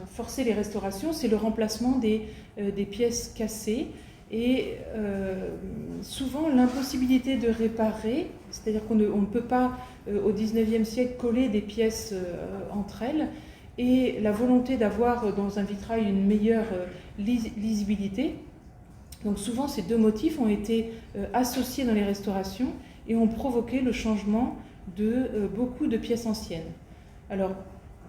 forcé les restaurations, c'est le remplacement des pièces cassées Et souvent, l'impossibilité de réparer, c'est-à-dire qu'on ne peut pas, au XIXe siècle, coller des pièces entre elles, et la volonté d'avoir dans un vitrail une meilleure lisibilité. Donc souvent, ces deux motifs ont été associés dans les restaurations et ont provoqué le changement de beaucoup de pièces anciennes. Alors,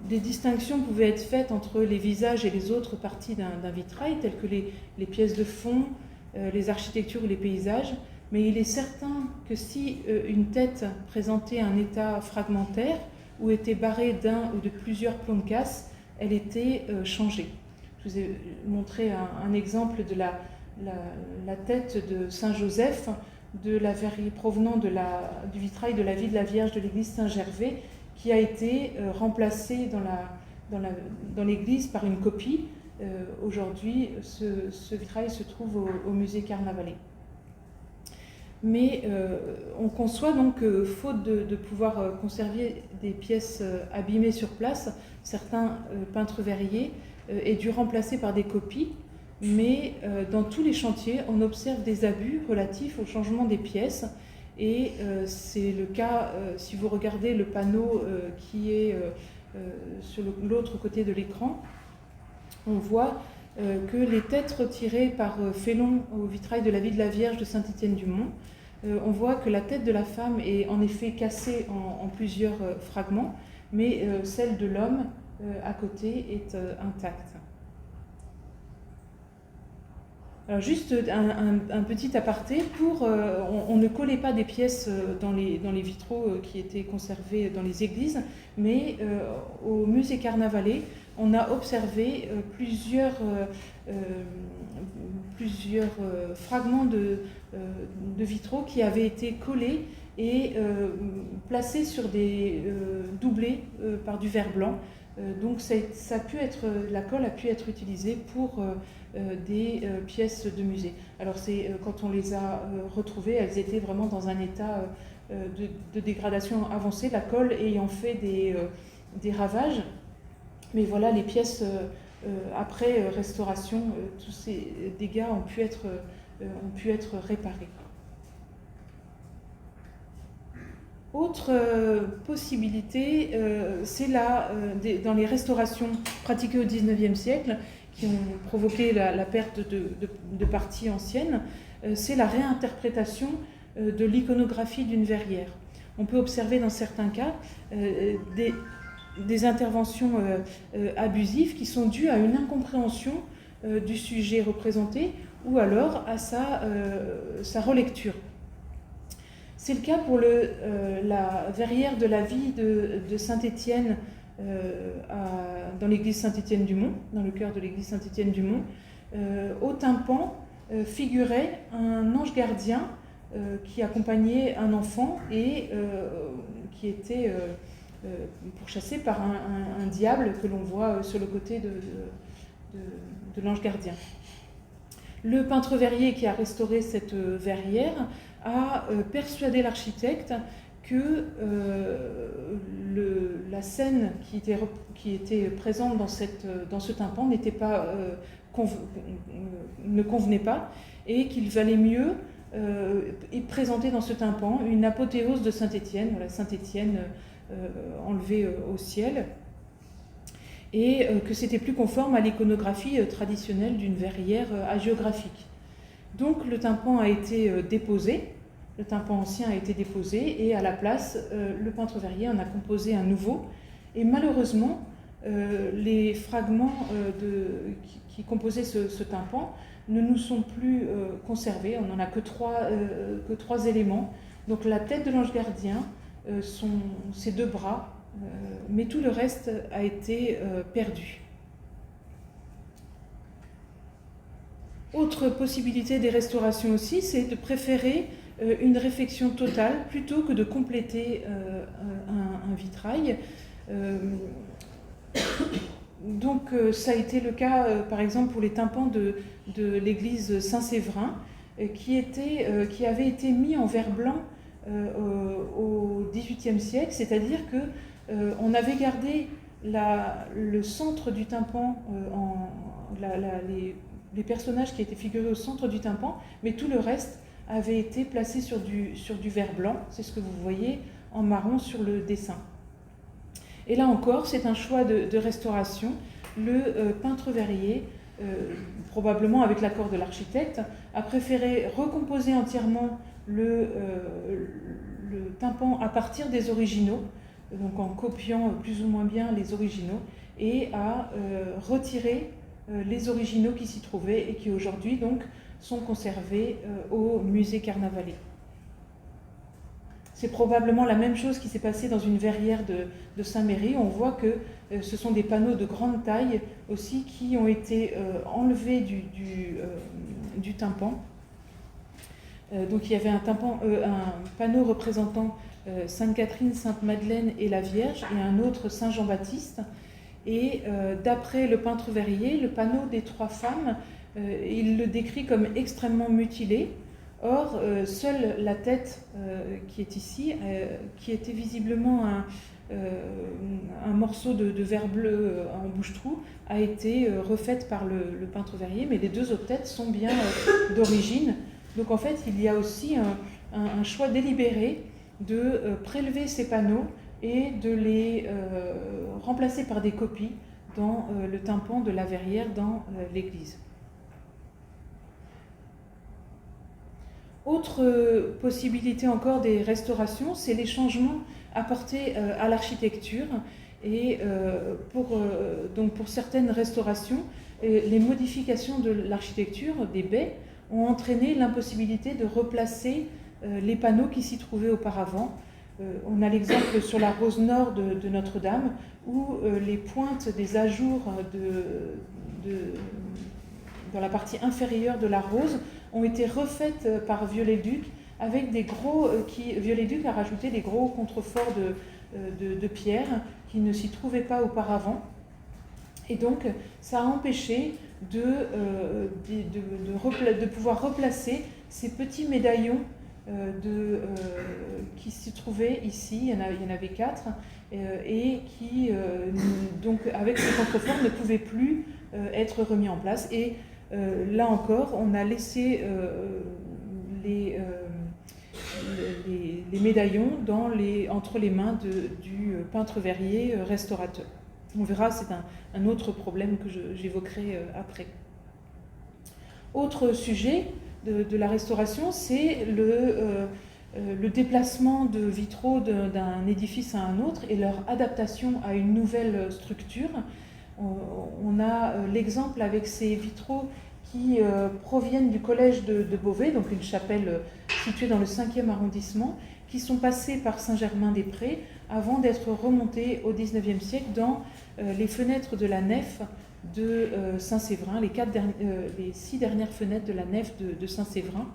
des distinctions pouvaient être faites entre les visages et les autres parties d'un vitrail, telles que les pièces de fond, les architectures ou les paysages, mais il est certain que si une tête présentait un état fragmentaire ou était barrée d'un ou de plusieurs plombs de casse, elle était changée. Je vous ai montré un exemple de la tête de Saint-Joseph, provenant du vitrail de la vie de la Vierge de l'église Saint-Gervais, qui a été remplacé dans l'église par une copie. Aujourd'hui, ce vitrail se trouve au musée Carnavalet. Mais on conçoit donc que, faute de pouvoir conserver des pièces abîmées sur place, certains peintres verriers aient dû remplacer par des copies. Mais dans tous les chantiers, on observe des abus relatifs au changement des pièces. Et c'est le cas, si vous regardez le panneau qui est sur l'autre côté de l'écran, on voit que les têtes retirées par Félon au vitrail de la vie de la Vierge de Saint-Étienne-du-Mont, on voit que la tête de la femme est en effet cassée en plusieurs fragments, mais celle de l'homme à côté est intacte. Alors juste un petit aparté, on ne collait pas des pièces dans les vitraux qui étaient conservés dans les églises, mais au musée Carnavalet, on a observé plusieurs fragments de vitraux qui avaient été collés et placés sur des doublés par du verre blanc. Donc la colle a pu être utilisée pour des pièces de musée. Alors quand on les a retrouvées, elles étaient vraiment dans un état de dégradation avancée, la colle ayant fait des ravages. Mais voilà, les pièces après restauration, tous ces dégâts ont pu être réparés. Autre possibilité, c'est dans les restaurations pratiquées au XIXe siècle, qui ont provoqué la perte de parties anciennes, c'est la réinterprétation de l'iconographie d'une verrière. On peut observer dans certains cas des interventions abusives qui sont dues à une incompréhension du sujet représenté ou alors à sa relecture. C'est le cas pour la verrière de la vie de Saint-Étienne dans l'église Saint-Étienne-du-Mont, dans le chœur de l'église Saint-Étienne-du-Mont. Au tympan figurait un ange gardien qui accompagnait un enfant et qui était pourchassé par un diable que l'on voit sur le côté de l'ange gardien. Le peintre verrier qui a restauré cette verrière a persuadé l'architecte que la scène qui était présente dans ce tympan ne convenait pas et qu'il valait mieux présenter dans ce tympan une apothéose de Saint-Étienne, voilà, Saint-Étienne enlevé au ciel, et que c'était plus conforme à l'iconographie traditionnelle d'une verrière hagiographique. Donc le tympan a été déposé, le tympan ancien a été déposé, et à la place, le peintre verrier en a composé un nouveau. Et malheureusement, les fragments qui composaient ce tympan ne nous sont plus conservés. On n'en a que trois éléments. Donc la tête de l'ange gardien, ses deux bras, mais tout le reste a été perdu. Autre possibilité des restaurations aussi, c'est de préférer une réfection totale plutôt que de compléter un vitrail. Donc ça a été le cas par exemple pour les tympans de l'église Saint-Séverin qui avait été mis en verre blanc au XVIIIe siècle, c'est-à-dire qu'on avait gardé le centre du tympan, les personnages qui étaient figurés au centre du tympan, mais tout le reste avait été placé sur du verre blanc. C'est ce que vous voyez en marron sur le dessin. Et là encore, c'est un choix de restauration. Le peintre verrier, probablement avec l'accord de l'architecte, a préféré recomposer entièrement le tympan à partir des originaux, donc en copiant plus ou moins bien les originaux, et a retiré les originaux qui s'y trouvaient et qui aujourd'hui donc sont conservés au musée Carnavalet. C'est probablement la même chose qui s'est passé dans une verrière de Saint-Méry. On voit que ce sont des panneaux de grande taille aussi qui ont été enlevés du tympan. Donc il y avait un panneau représentant Sainte-Catherine, Sainte-Madeleine et la Vierge, et un autre Saint-Jean-Baptiste. Et d'après le peintre verrier, le panneau des trois femmes, il le décrit comme extrêmement mutilé. Or, seule la tête qui est ici, qui était visiblement un morceau de verre bleu en bouche-trou, a été refaite par le peintre verrier, mais les deux autres têtes sont bien d'origine. Donc en fait, il y a aussi un choix délibéré de prélever ces panneaux et de les remplacer par des copies dans le tympan de la verrière dans l'église. Autre possibilité encore des restaurations, c'est les changements apportés à l'architecture. Et pour certaines restaurations, les modifications de l'architecture des baies ont entraîné l'impossibilité de replacer les panneaux qui s'y trouvaient auparavant. On a l'exemple sur la rose nord de Notre-Dame, où les pointes des ajours dans la partie inférieure de la rose ont été refaites par Viollet-le-Duc avec des gros... Viollet-le-Duc a rajouté des gros contreforts de pierre qui ne s'y trouvaient pas auparavant. Et donc, ça a empêché de pouvoir replacer ces petits médaillons qui se trouvaient ici. Il y en avait 4, et qui, donc, avec ces contreforts, ne pouvaient plus être remis en place. Et là encore, on a laissé les médaillons entre les mains du peintre verrier restaurateur. On verra, c'est un autre problème que j'évoquerai après. Autre sujet de la restauration, c'est le déplacement de vitraux d'un édifice à un autre et leur adaptation à une nouvelle structure. On a l'exemple avec ces vitraux qui proviennent du collège de Beauvais, donc une chapelle située dans le 5e arrondissement, qui sont passés par Saint-Germain-des-Prés avant d'être remontés au XIXe siècle dans les fenêtres de la nef de Saint-Séverin, les 6 dernières fenêtres de la nef de Saint-Séverin.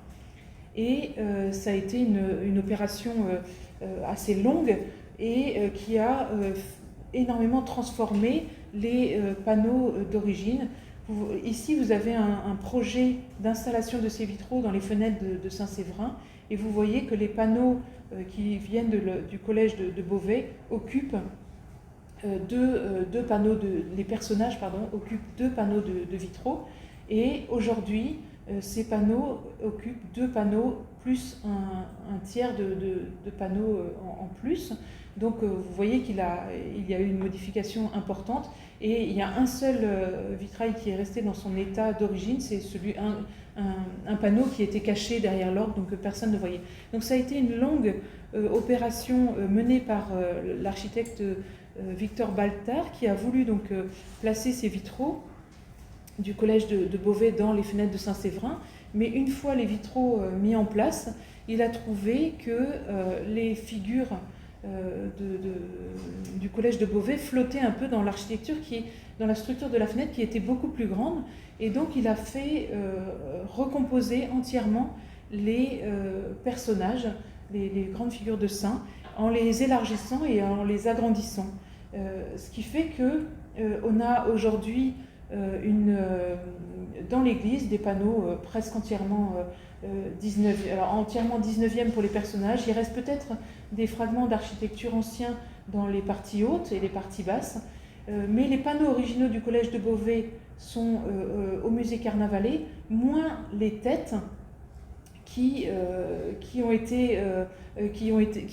Et ça a été une opération assez longue et qui a énormément transformé les panneaux d'origine. Ici, vous avez un projet d'installation de ces vitraux dans les fenêtres de Saint-Séverin, et vous voyez que les panneaux qui viennent du collège de Beauvais occupent les personnages occupent 2 panneaux de vitraux, et aujourd'hui, ces panneaux occupent 2 panneaux plus un tiers de panneaux en plus. Donc vous voyez il y a eu une modification importante, et il y a un seul vitrail qui est resté dans son état d'origine, c'est un panneau qui était caché derrière l'orgue, donc que personne ne voyait. Donc ça a été une longue opération menée par l'architecte Victor Baltard, qui a voulu donc placer ces vitraux du collège de Beauvais dans les fenêtres de Saint-Séverin. Mais une fois les vitraux mis en place, il a trouvé que les figures du collège de Beauvais flottaient un peu dans l'architecture, dans la structure de la fenêtre qui était beaucoup plus grande. Et donc il a fait recomposer entièrement les personnages, les grandes figures de saints, en les élargissant et en les agrandissant. Ce qui fait qu'on a aujourd'hui dans l'église des panneaux presque entièrement 19e pour les personnages. Il reste peut-être des fragments d'architecture anciens dans les parties hautes et les parties basses, mais les panneaux originaux du collège de Beauvais sont au musée Carnavalet, moins les têtes qui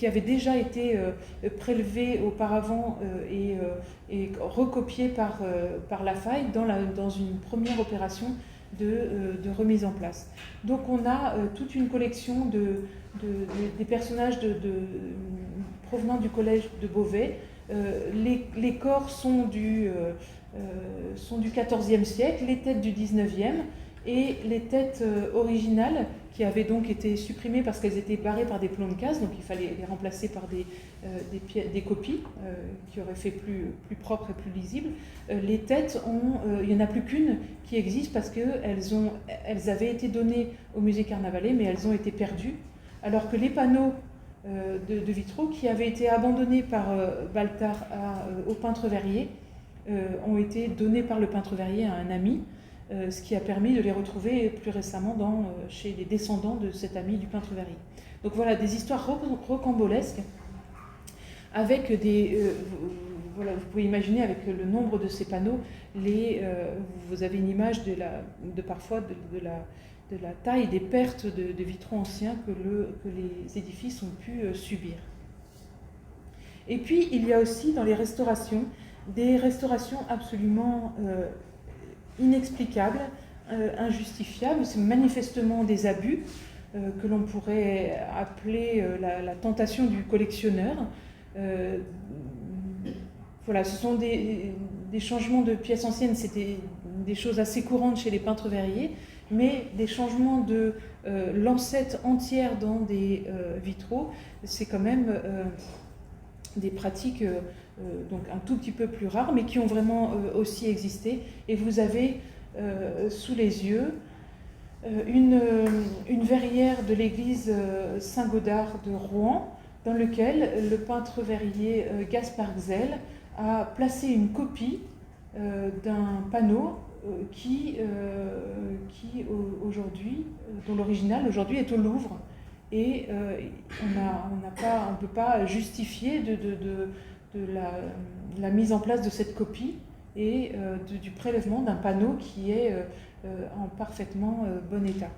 avaient déjà été prélevées auparavant et recopiées par Lafaille dans une première opération de remise en place. Donc on a toute une collection des personnages provenant du collège de Beauvais. Les corps sont du XIVe siècle, les têtes du XIXe, et les têtes originales qui avaient donc été supprimées parce qu'elles étaient barrées par des plombs de casse, donc il fallait les remplacer par des copies qui auraient fait plus propre et plus lisible. Les têtes, il n'y en a plus qu'une qui existe parce qu'elles avaient été données au musée Carnavalet, mais elles ont été perdues, alors que les panneaux de vitraux qui avaient été abandonnés par Baltard au peintre verrier ont été donnés par le peintre verrier à un ami, ce qui a permis de les retrouver plus récemment chez les descendants de cet ami du peintre verrier. Donc voilà, des histoires rocambolesques avec voilà, vous pouvez imaginer avec le nombre de ces panneaux, vous avez une image parfois de la taille des pertes de vitraux anciens que les édifices ont pu subir. Et puis il y a aussi dans les restaurations, des restaurations absolument inexplicables, injustifiables, c'est manifestement des abus que l'on pourrait appeler la tentation du collectionneur. Voilà, ce sont des changements de pièces anciennes, c'était des choses assez courantes chez les peintres verriers, mais des changements de lancettes entières dans des vitraux, c'est quand même des pratiques donc un tout petit peu plus rares, mais qui ont vraiment aussi existé. Et vous avez sous les yeux une verrière de l'église Saint-Gaudard de Rouen, dans lequel le peintre verrier Gaspard Xel a placé une copie d'un panneau qui aujourd'hui, dont l'original aujourd'hui est au Louvre. Et on ne peut pas justifier de la mise en place de cette copie et du prélèvement d'un panneau qui est en parfaitement bon état.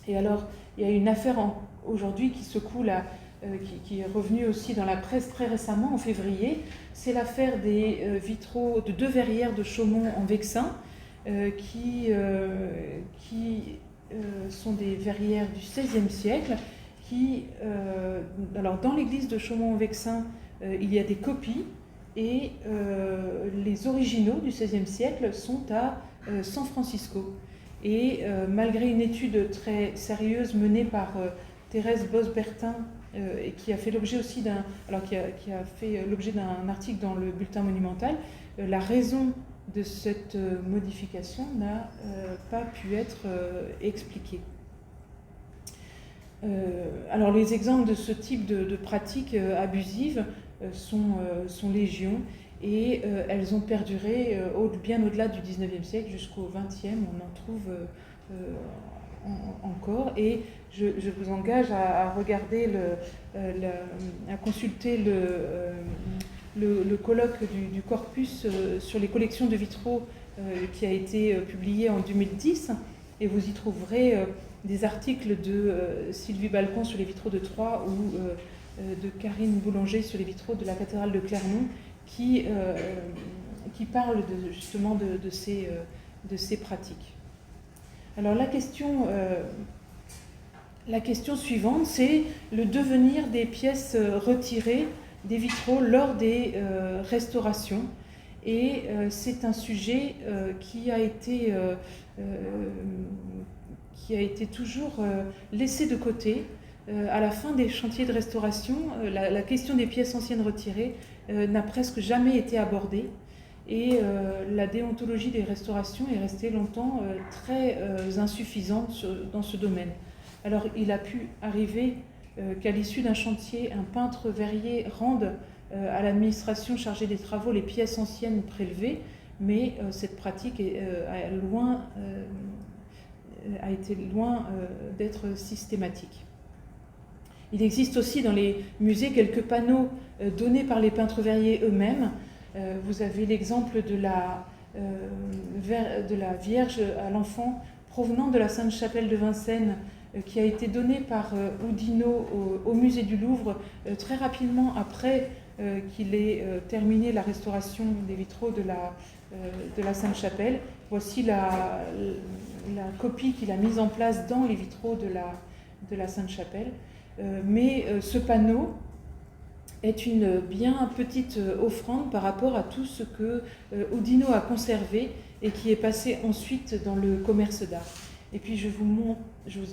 Et alors, il y a une affaire aujourd'hui qui secoue qui est revenue aussi dans la presse très récemment, en février. C'est l'affaire des vitraux de 2 verrières de Chaumont en Vexin, qui sont des verrières du XVIe siècle. Alors, dans l'église de Chaumont en Vexin, il y a des copies, et les originaux du XVIe siècle sont à San Francisco. Et malgré une étude très sérieuse menée par Thérèse Bosbertin, et qui a fait l'objet aussi qui a fait l'objet d'un article dans le bulletin monumental, la raison de cette modification n'a pas pu être expliquée. Alors les exemples de ce type de pratiques abusives sont légion, et elles ont perduré bien au-delà du XIXe siècle jusqu'au XXe, on en trouve encore, et je vous engage à regarder, à consulter le colloque du Corpus sur les collections de vitraux qui a été publié en 2010, et vous y trouverez des articles de Sylvie Balcon sur les vitraux de Troyes ou de Karine Boulanger sur les vitraux de la cathédrale de Clermont qui parlent justement de ces pratiques. Alors la question suivante, c'est le devenir des pièces retirées des vitraux lors des restaurations. Et c'est un sujet qui a été toujours laissé de côté. À la fin des chantiers de restauration, la question des pièces anciennes retirées n'a presque jamais été abordée. Et la déontologie des restaurations est restée longtemps très insuffisante dans ce domaine. Alors il a pu arriver qu'à l'issue d'un chantier, un peintre verrier rende à l'administration chargée des travaux les pièces anciennes prélevées, mais cette pratique a été loin d'être systématique. Il existe aussi dans les musées quelques panneaux donnés par les peintres verriers eux-mêmes. Vous avez l'exemple de la de la Vierge à l'enfant provenant de la Sainte-Chapelle de Vincennes, qui a été donnée par Oudinot au musée du Louvre très rapidement après qu'il ait terminé la restauration des vitraux de la Sainte-Chapelle. Voici la copie qu'il a mise en place dans les vitraux de la Sainte-Chapelle. Mais ce panneau est une bien petite offrande par rapport à tout ce que Oudinot a conservé et qui est passé ensuite dans le commerce d'art. Et puis je vous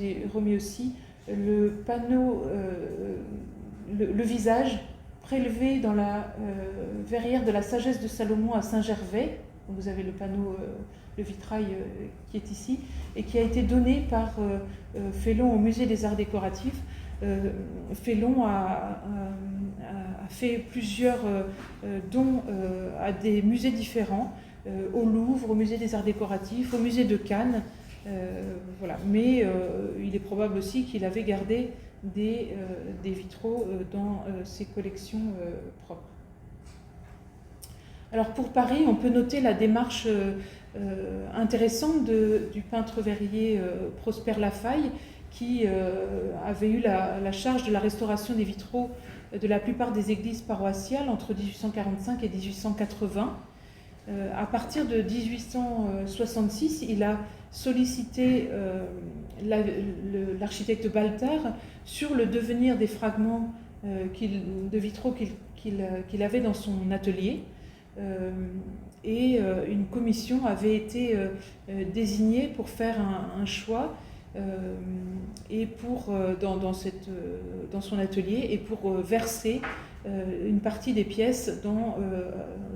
ai remis aussi le panneau, le visage prélevé dans la verrière de la sagesse de Salomon à Saint-Gervais. Vous avez le panneau, le vitrail qui est ici, et qui a été donné par Félon au musée des arts décoratifs. Félon a fait plusieurs dons à des musées différents, au Louvre, au musée des arts décoratifs, au musée de Cannes. Voilà. Mais il est probable aussi qu'il avait gardé des vitraux dans ses collections propres. Alors pour Paris, on peut noter la démarche intéressante du peintre verrier Prosper Lafaille, qui avait eu la charge de la restauration des vitraux de la plupart des églises paroissiales entre 1845 et 1880. À partir de 1866, il a sollicité l'architecte Baltard sur le devenir des fragments de vitraux qu'il avait dans son atelier. Et une commission avait été désignée pour faire un choix et dans son atelier, et pour verser une partie des pièces dans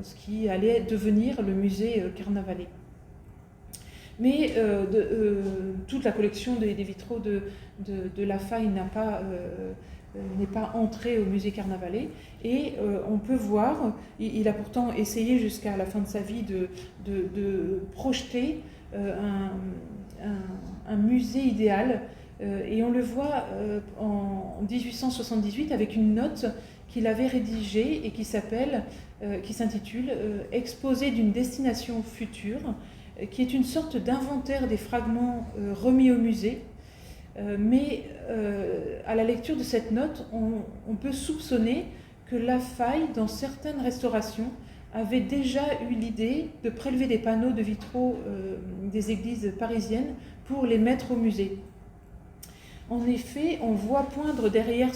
ce qui allait devenir le musée Carnavalet. Mais toute la collection des vitraux de Lafaille n'est pas entrée au musée Carnavalet, et on peut voir, il a pourtant essayé jusqu'à la fin de sa vie de projeter un musée idéal, et on le voit en 1878 avec une note qu'il avait rédigée et qui s'intitule « Exposé d'une destination future », qui est une sorte d'inventaire des fragments remis au musée. Mais à la lecture de cette note, on peut soupçonner que Lafaille, dans certaines restaurations, avait déjà eu l'idée de prélever des panneaux de vitraux des églises parisiennes pour les mettre au musée. En effet, on voit poindre derrière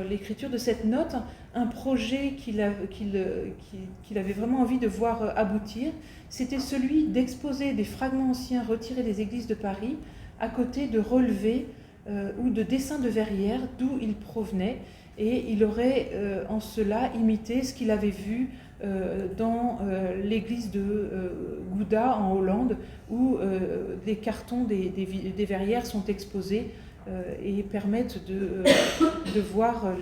l'écriture de cette note un projet qu'il avait vraiment envie de voir aboutir. C'était celui d'exposer des fragments anciens retirés des églises de Paris à côté de relevés ou de dessins de verrières d'où ils provenaient, et il aurait en cela imité ce qu'il avait vu dans l'église de Gouda en Hollande, où des cartons des verrières sont exposés et permettent de voir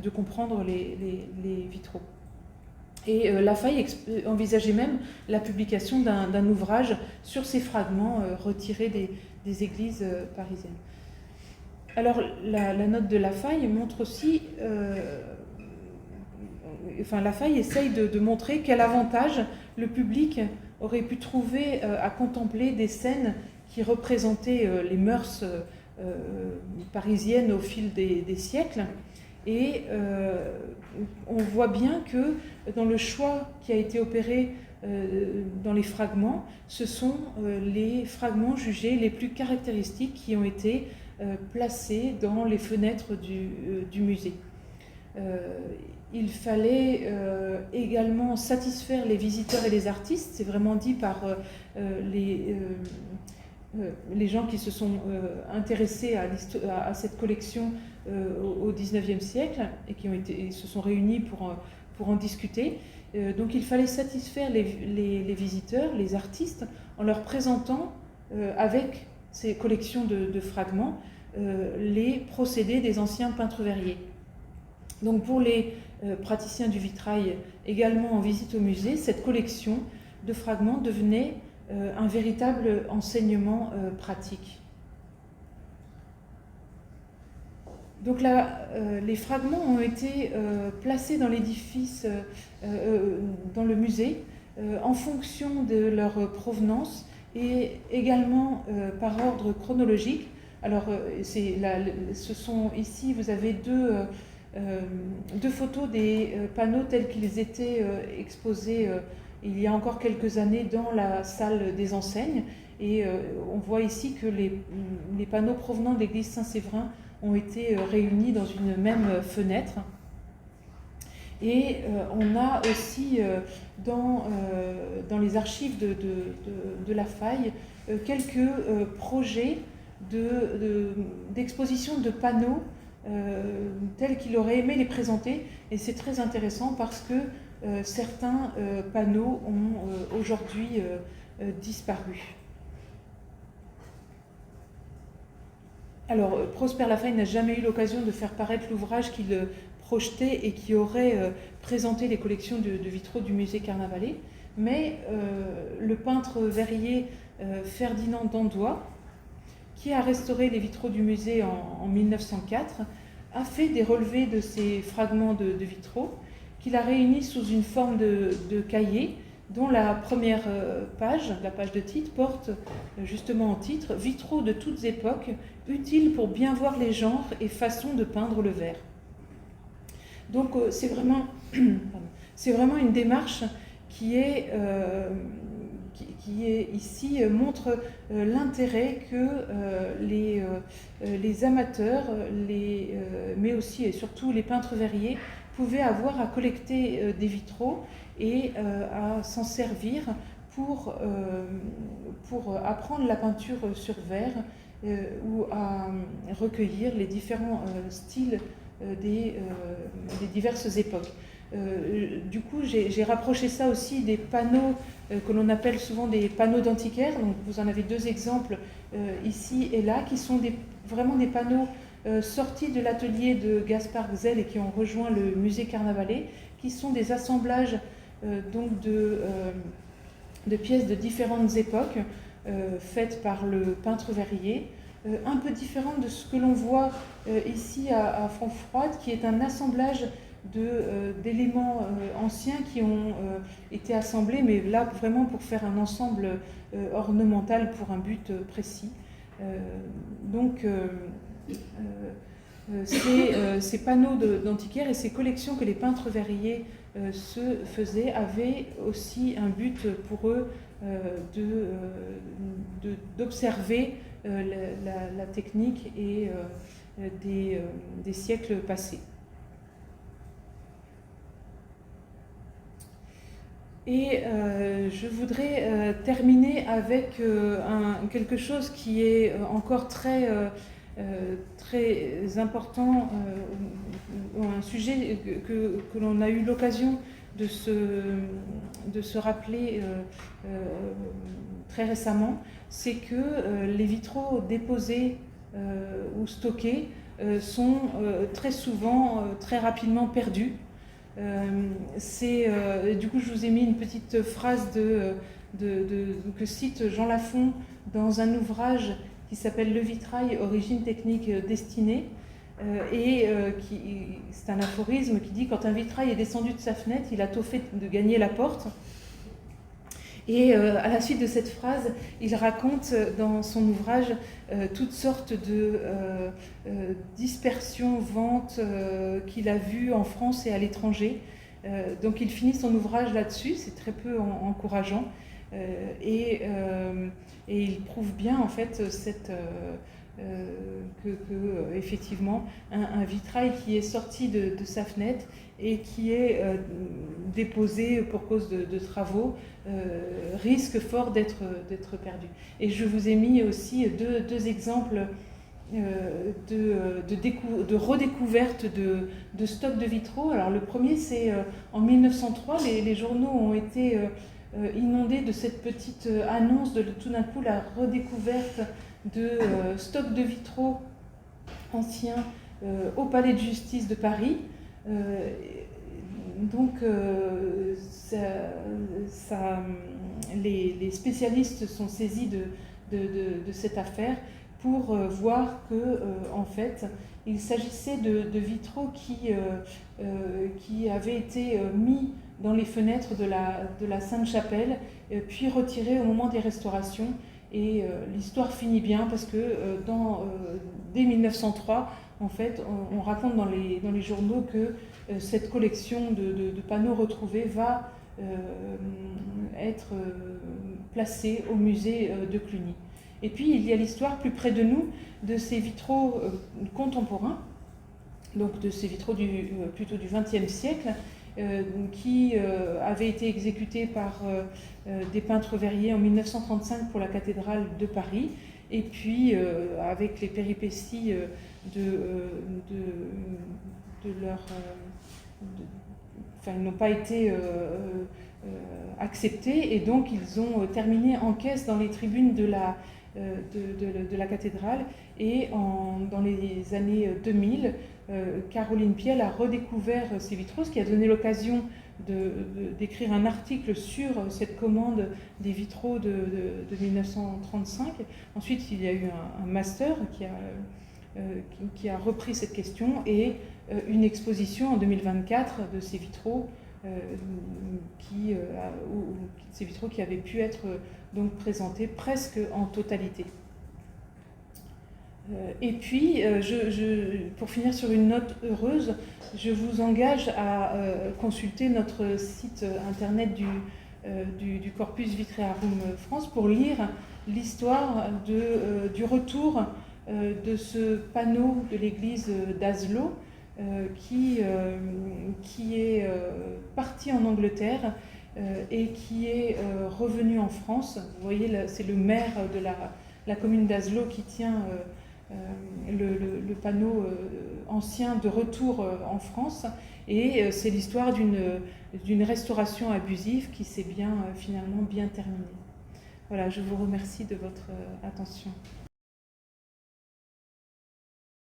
de comprendre les vitraux. Et Lafaille envisageait même la publication d'un ouvrage sur ces fragments retirés des églises parisiennes. Alors la note de Lafaille montre aussi, Lafaille essaye de montrer quel avantage le public aurait pu trouver à contempler des scènes qui représentaient les mœurs parisiennes au fil des siècles. Et on voit bien que dans le choix qui a été opéré dans les fragments, ce sont les fragments jugés les plus caractéristiques qui ont été placés dans les fenêtres du musée. Il fallait également satisfaire les visiteurs et les artistes, c'est vraiment dit par les gens qui se sont intéressés à cette collection au XIXe siècle et qui se sont réunis pour en discuter. Donc il fallait satisfaire les visiteurs, les artistes, en leur présentant avec ces collections de fragments les procédés des anciens peintres verriers. Donc pour les praticiens du vitrail également en visite au musée, cette collection de fragments devenait un véritable enseignement pratique. Donc là, les fragments ont été placés dans l'édifice, dans le musée, en fonction de leur provenance et également par ordre chronologique. Alors, ce sont ici, vous avez deux photos des panneaux tels qu'ils étaient exposés il y a encore quelques années dans la salle des enseignes. Et on voit ici que les panneaux provenant de l'église Saint-Séverin ont été réunis dans une même fenêtre. Et on a aussi dans les archives de la faille quelques projets d'exposition de panneaux tels qu'il aurait aimé les présenter. Et c'est très intéressant parce que certains panneaux ont aujourd'hui disparu. Alors, Prosper Lafaille n'a jamais eu l'occasion de faire paraître l'ouvrage qu'il projetait et qui aurait présenté les collections de vitraux du musée Carnavalet, mais le peintre verrier Ferdinand d'Andoy, qui a restauré les vitraux du musée en 1904, a fait des relevés de ces fragments de vitraux qu'il a réunis sous une forme de cahier, dont la première page, la page de titre, porte justement en titre « Vitraux de toutes époques, utiles pour bien voir les genres et façons de peindre le verre ». Donc c'est vraiment une démarche qui est ici montre l'intérêt que les amateurs, mais aussi et surtout les peintres verriers pouvaient avoir à collecter des vitraux et à s'en servir pour apprendre la peinture sur verre ou à recueillir les différents styles des diverses époques. Du coup, j'ai rapproché ça aussi des panneaux que l'on appelle souvent des panneaux d'antiquaires. Donc, vous en avez deux exemples ici et là, qui sont vraiment des panneaux sortis de l'atelier de Gaspard Gzell et qui ont rejoint le musée Carnavalet, qui sont des assemblages donc de pièces de différentes époques faites par le peintre verrier, un peu différentes de ce que l'on voit ici à Fontfroide, qui est un assemblage d'éléments anciens qui ont été assemblés, mais là vraiment pour faire un ensemble ornemental pour un but précis. Donc ces panneaux d'antiquaires et ces collections que les peintres verriers se faisaient avaient aussi un but pour eux d'observer la technique et des siècles passés. Et je voudrais terminer avec quelque chose qui est encore très important, un sujet que l'on a eu l'occasion de se rappeler très récemment, c'est que les vitraux déposés ou stockés sont très souvent, très rapidement perdus. Du coup, je vous ai mis une petite phrase que cite Jean Lafon dans un ouvrage qui s'appelle Le vitrail, origine technique destinée. C'est un aphorisme qui dit « Quand un vitrail est descendu de sa fenêtre, il a tôt fait de gagner la porte ». Et à la suite de cette phrase, il raconte dans son ouvrage toutes sortes de dispersions, ventes qu'il a vues en France et à l'étranger. Donc il finit son ouvrage là-dessus, c'est très peu encourageant. Et il prouve bien en fait effectivement un vitrail qui est sorti de sa fenêtre et qui est déposé pour cause de travaux risque fort d'être perdu. Et je vous ai mis aussi deux exemples de redécouverte de stocks de vitraux. Alors le premier, c'est en 1903, les journaux ont été inondés de cette petite annonce de tout d'un coup la redécouverte de stocks de vitraux anciens au Palais de Justice de Paris. Donc les spécialistes sont saisis de cette affaire pour voir que, en fait, il s'agissait de vitraux qui avaient été mis dans les fenêtres de la Sainte-Chapelle, puis retirés au moment des restaurations. Et l'histoire finit bien parce que dès 1903, en fait, on raconte dans les journaux que cette collection de panneaux retrouvés va être placée au musée de Cluny. Et puis il y a l'histoire plus près de nous de ces vitraux contemporains, donc de ces vitraux plutôt du XXe siècle, qui avaient été exécutés par des peintres verriers en 1935 pour la cathédrale de Paris, et puis avec les péripéties ils n'ont pas été acceptés, et donc ils ont terminé en caisse dans les tribunes de la cathédrale. Et dans les années 2000, Caroline Piel a redécouvert ces vitraux, ce qui a donné l'occasion d'écrire un article sur cette commande des vitraux de 1935. Ensuite, il y a eu un master qui a repris cette question, et une exposition en 2024 de ces vitraux, ces vitraux qui avaient pu être donc présentés presque en totalité. Et puis, pour finir sur une note heureuse, je vous engage à consulter notre site internet du Corpus Vitrearum France pour lire l'histoire du retour de ce panneau de l'église d'Aslo, qui est parti en Angleterre et qui est revenu en France. Vous voyez, c'est le maire de la commune d'Aslo qui tient le panneau ancien de retour en France, et c'est l'histoire d'une restauration abusive qui s'est finalement bien terminée. Voilà, je vous remercie de votre attention.